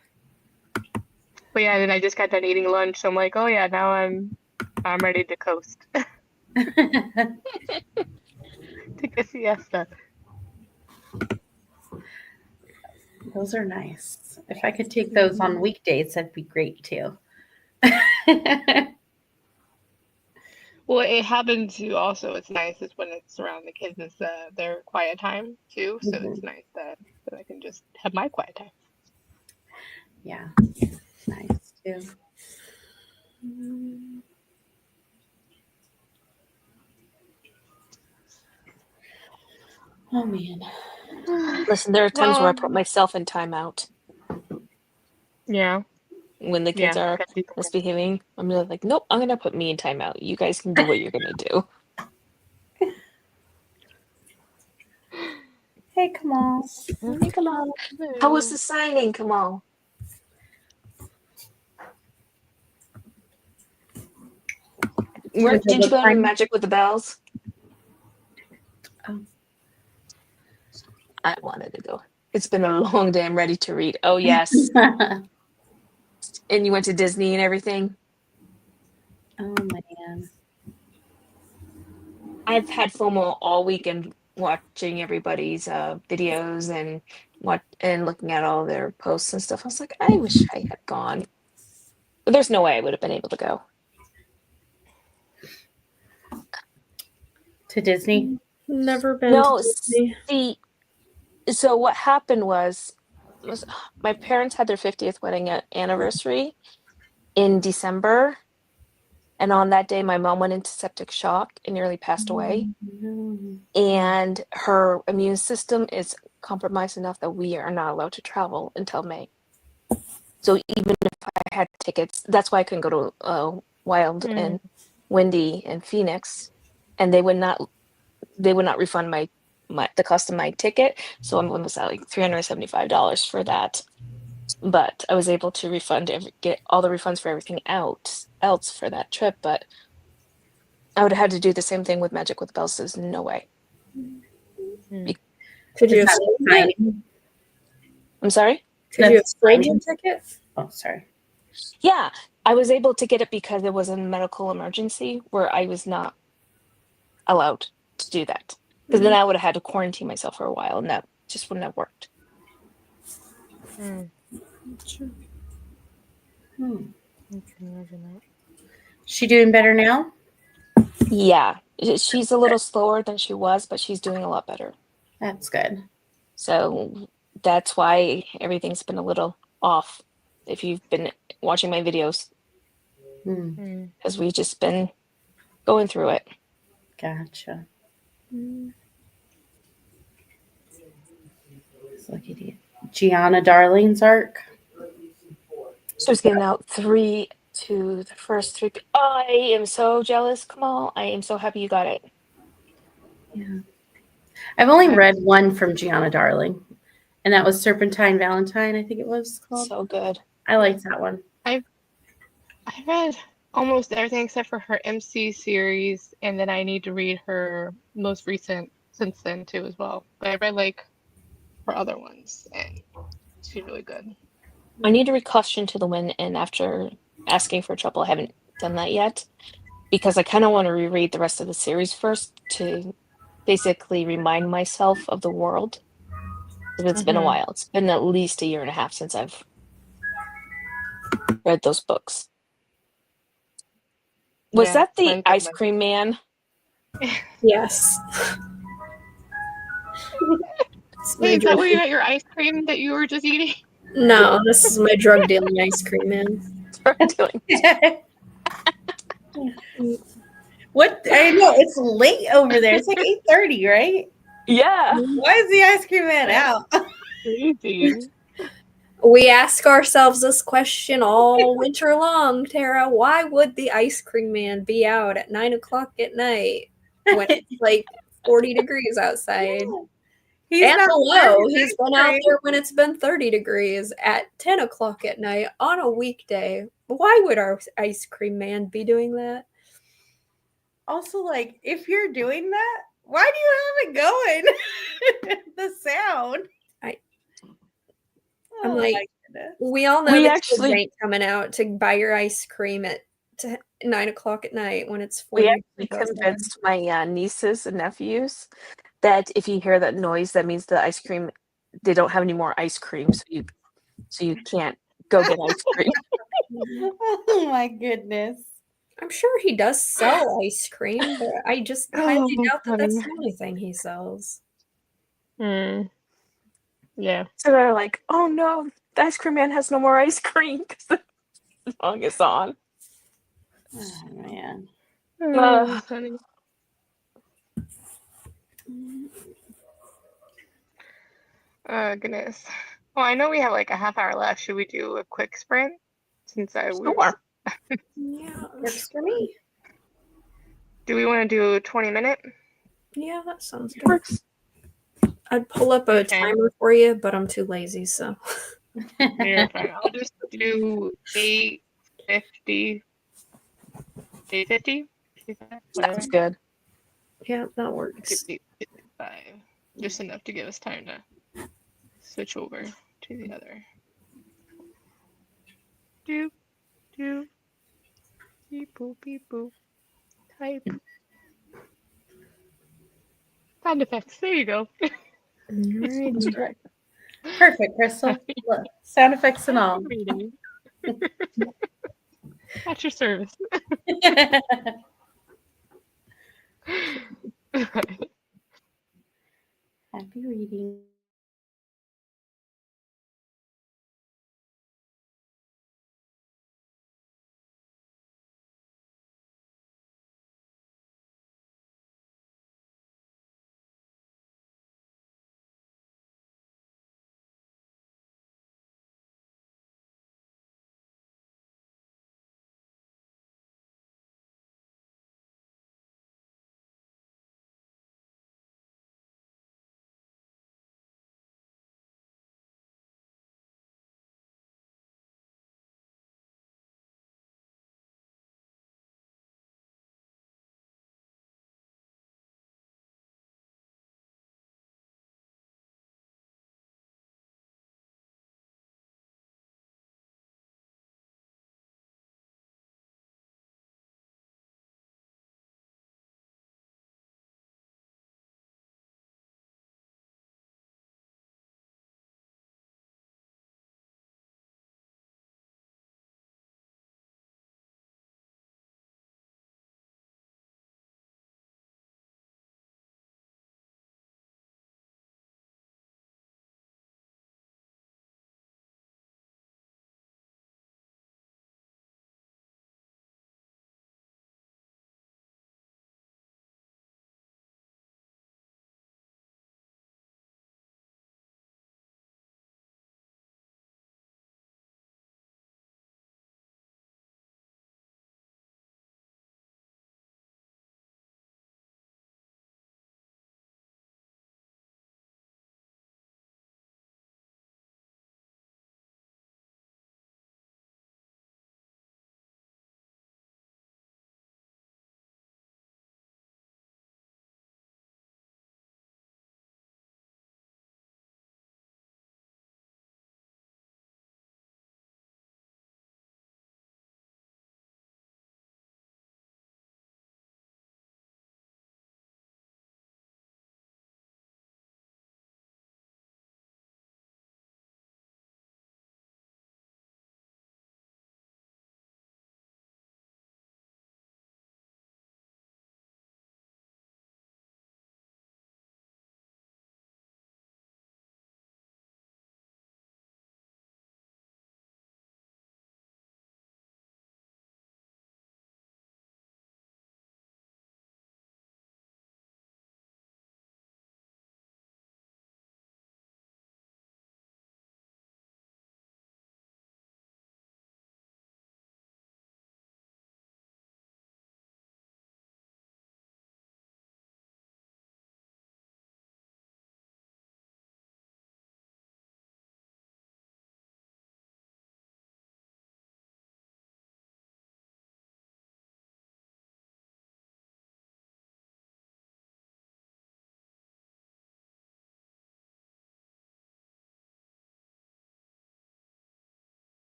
But yeah, then I just got done eating lunch, so I'm like, oh yeah, now I'm ready to coast. Take a siesta. Those are nice. If I could take those on weekdays, that'd be great too. Well, it happens to also. It's nice is when it's around the kids. It's their quiet time too, so Mhm. it's nice that I can just have my quiet time. Yeah. Nice too. Oh man. Listen, there are times where I Well, put myself in timeout yeah, when the kids are got to be prepared. misbehaving. I'm really like, nope, I'm gonna put me in timeout. You guys can do what you're gonna do. Hey, Kamal. Hey, Kamal. How was the signing, Kamal? Did you go to Magic with the Bells? Oh. I wanted to go. It's been a long day. I'm ready to read. Oh, yes. And you went to Disney and everything? Oh man. I've had FOMO all weekend watching everybody's videos and looking at all their posts and stuff. I was like, I wish I had gone. But there's no way I would have been able to go. To Disney? Never been No, to Disney. see, so what happened was my parents had their 50th wedding anniversary in December. And on that day, my mom went into septic shock and nearly passed away. Mm-hmm. And her immune system is compromised enough that we are not allowed to travel until May. So even if I had tickets, that's why I couldn't go to Wild and Windy and Phoenix, and they would not refund the cost of my ticket. So I'm almost at like $375 for that. But I was able to get all the refunds for everything else for that trip. But I would have had to do the same thing with Magic with Bells. There's no way. Could you Is have that sold what it? I'm sorry? Could you have That's sold signing? your ticket? Oh, sorry. Yeah, I was able to get it because it was a medical emergency where I was not allowed to do that. Because then I would have had to quarantine myself for a while, and that just wouldn't have worked. She doing better now? Yeah, she's a little slower than she was, but she's doing a lot better. That's good. So that's why everything's been a little off. If you've been watching my videos, because we've just been going through it. Gotcha. Let's look at it. Gianna Darling's arc. So it's getting out 3 to the first 3. I am so jealous, Kamal. I am so happy you got it. Yeah. I've only read one from Gianna Darling, and that was Serpentine Valentine, I think it was called. So good. I liked that one. I read almost everything except for her MC series, and then I need to read her most recent since then too as well. But I read like her other ones, and she's really good. I need to read Caution to the Wind, and after asking for trouble, I haven't done that yet because I kind of want to reread the rest of the series first to basically remind myself of the world. Because it's been a while. It's been at least a year and a half since I've read those books. Was Yeah, that the mine's Ice good. Cream Man? Yes. It's my Hey, is that drug. where you got your ice cream that you were just eating? No, this is my drug dealing ice cream man. What? I know it's late over there. It's like 8:30, right? Yeah. Why is the ice cream man out? Crazy. We ask ourselves this question all winter long, Tara. Why would the ice cream man be out at 9 o'clock at night when it's like 40 degrees outside? He's And not below, serving he's ice been out cream. there when it's been 30 degrees at 10 o'clock at night on a weekday. Why would our ice cream man be doing that? Also, like, if you're doing that, why do you have it going? The sound. I'm Oh like, my goodness. we all know We that kids actually ain't coming out to buy your ice cream at 9 o'clock at night when it's 40 we actually degrees outside. convinced my nieces and nephews that if you hear that noise, that means the ice cream they don't have any more ice cream, so you can't go get ice cream. Oh my goodness. I'm sure he does sell ice cream, but I just Oh, highly that's doubt that that's funny. the only thing he sells. Yeah. So they're like, "Oh no, the ice cream man has no more ice cream because the song is on." Oh man. Oh, that's funny. Goodness. Well, I know we have like a half hour left. Should we do a quick sprint? Since I was, Sure. Yeah, Works for me. do we want to do a 20-minute? Yeah, that sounds good. Works. I'd pull up a Okay. timer for you, but I'm too lazy, so. You're fine. I'll just do 8:50. 8:50? Sounds good. Yeah, that works. 8:55. Just enough to give us time to switch over to the other. Doop, doop, beep, boop, beep, boop. Type. Sound effects. There you go. Alrighty. Perfect, Crystal. Look, sound effects and all. Reading. At your service. Happy reading.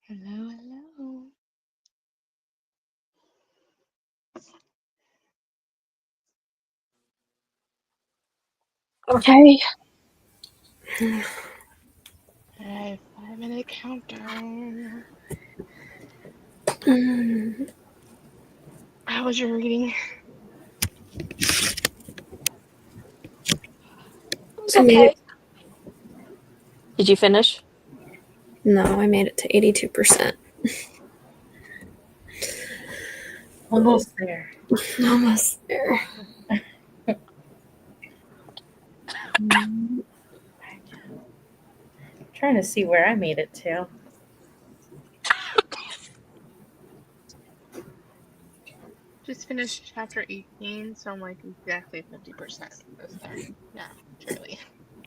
Hello, hello. Okay. All right, 5-minute countdown. How was your reading? It's okay. Did you finish? No, I made it to 82%. Almost there. Almost there. I'm trying to see where I made it to. Just finished chapter 18, so I'm like exactly 50% this time. Yeah, truly.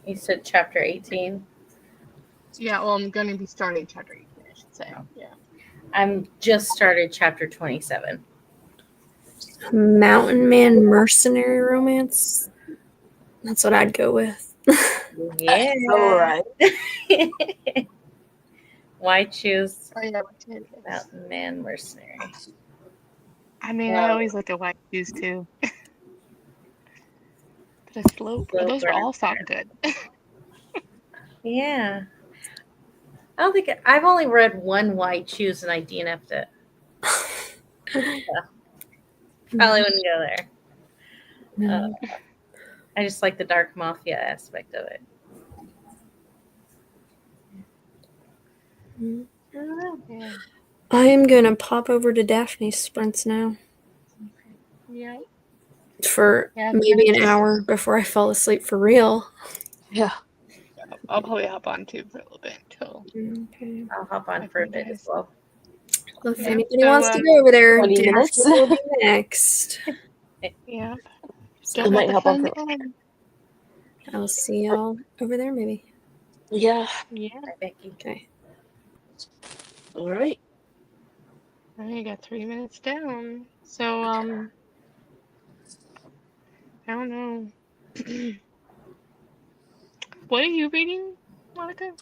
You said chapter 18. Yeah, well, I'm going to be starting chapter 18, I should say. Yeah. I'm just started chapter 27. Mountain Man mercenary romance. That's what I'd go with. Yeah. All right. Why choose Oh, yeah, what did it? Mountain Man Mercenary? I mean, I always look at white shoes too. But a slope, those are all sound good. Yeah. I don't think I've only read one White Shoes and I DNF'd it. Probably wouldn't go there. No. I just like the dark mafia aspect of it. I don't know. Yeah. I am gonna pop over to Daphne's Sprints now Yeah. for maybe an hour before I fall asleep for real. Yeah. I'll probably hop on too for a little bit until. Okay. I'll hop on for a bit as well. Well, if Yeah, anybody so, wants to go over there, 20 Daphne minutes. will be next. Yeah. I Don't let might the hop on fun for. end. I'll see y'all over there maybe. Yeah. Yeah. Hi, Becky. Okay. All right. All right, you got 3 minutes down. So, I don't know. What are you reading, Monica?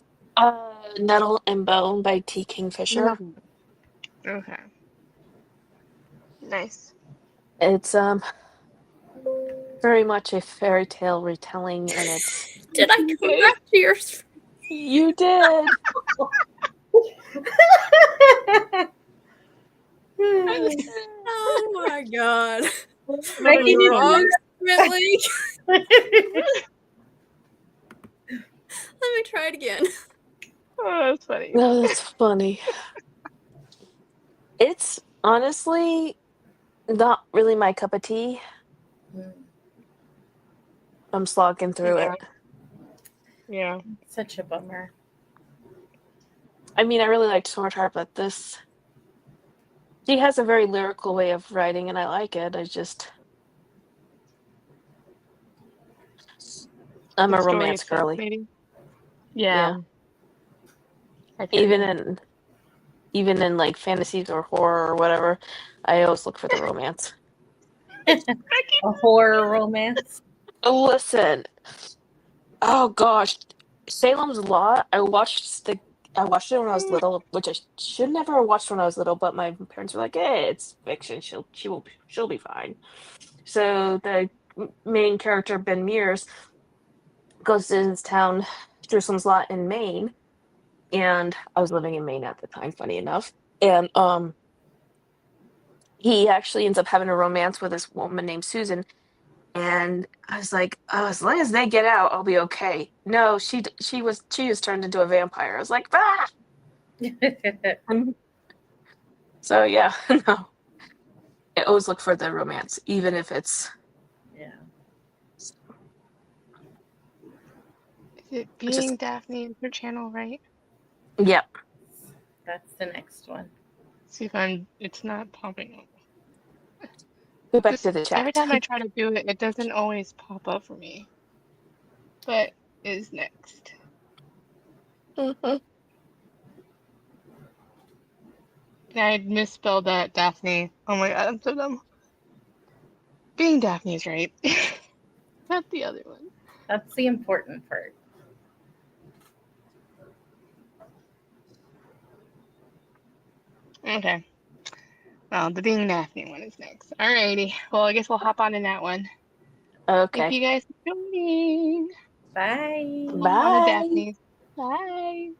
Nettle and Bone by T. Kingfisher. Okay. Nice. It's very much a fairy tale retelling, and it's Did I come back to yours? you did. Oh my god. Becky, did Approximately. Let me try it again. Oh, that's funny. No, that's funny. It's honestly not really my cup of tea. I'm slogging through Yeah. it. Yeah. Such a bummer. I mean, I really liked Sword Heart, but this she has a very lyrical way of writing, and I like it. I'm The a story romance itself, girly. maybe. Yeah. Yeah. I feel you. Even in like fantasies or horror or whatever, I always look for the romance. A horror romance. Listen, oh gosh, Salem's Lot. I watched it when I was little, which I should never have watched when I was little, but my parents were like, "Hey, it's fiction. She'll be fine." So the main character Ben Mears goes to his town, Jerusalem's Lot in Maine, and I was living in Maine at the time, funny enough, and he actually ends up having a romance with this woman named Susan. And I was like, oh, as long as they get out, I'll be okay. No, she was turned into a vampire. I was like, ah. So yeah, no. I always look for the romance, even if it's Yeah. Is it it's just Being Daphne is her channel, right? yeah. That's the next one. See if it's not popping up. Go back Just to the every chat. time I try to do it, it doesn't always pop up for me. But is next. Mhm. And I misspelled that Daphne. Oh my god, I'm so dumb. Being Daphne is right. Not the other one. That's the important part. Okay. Well, the being Daphne one is next. Alrighty. Well, I guess we'll hop on in that one. Thank Okay. you guys for joining Bye. on the Bye. Daphnes. Bye.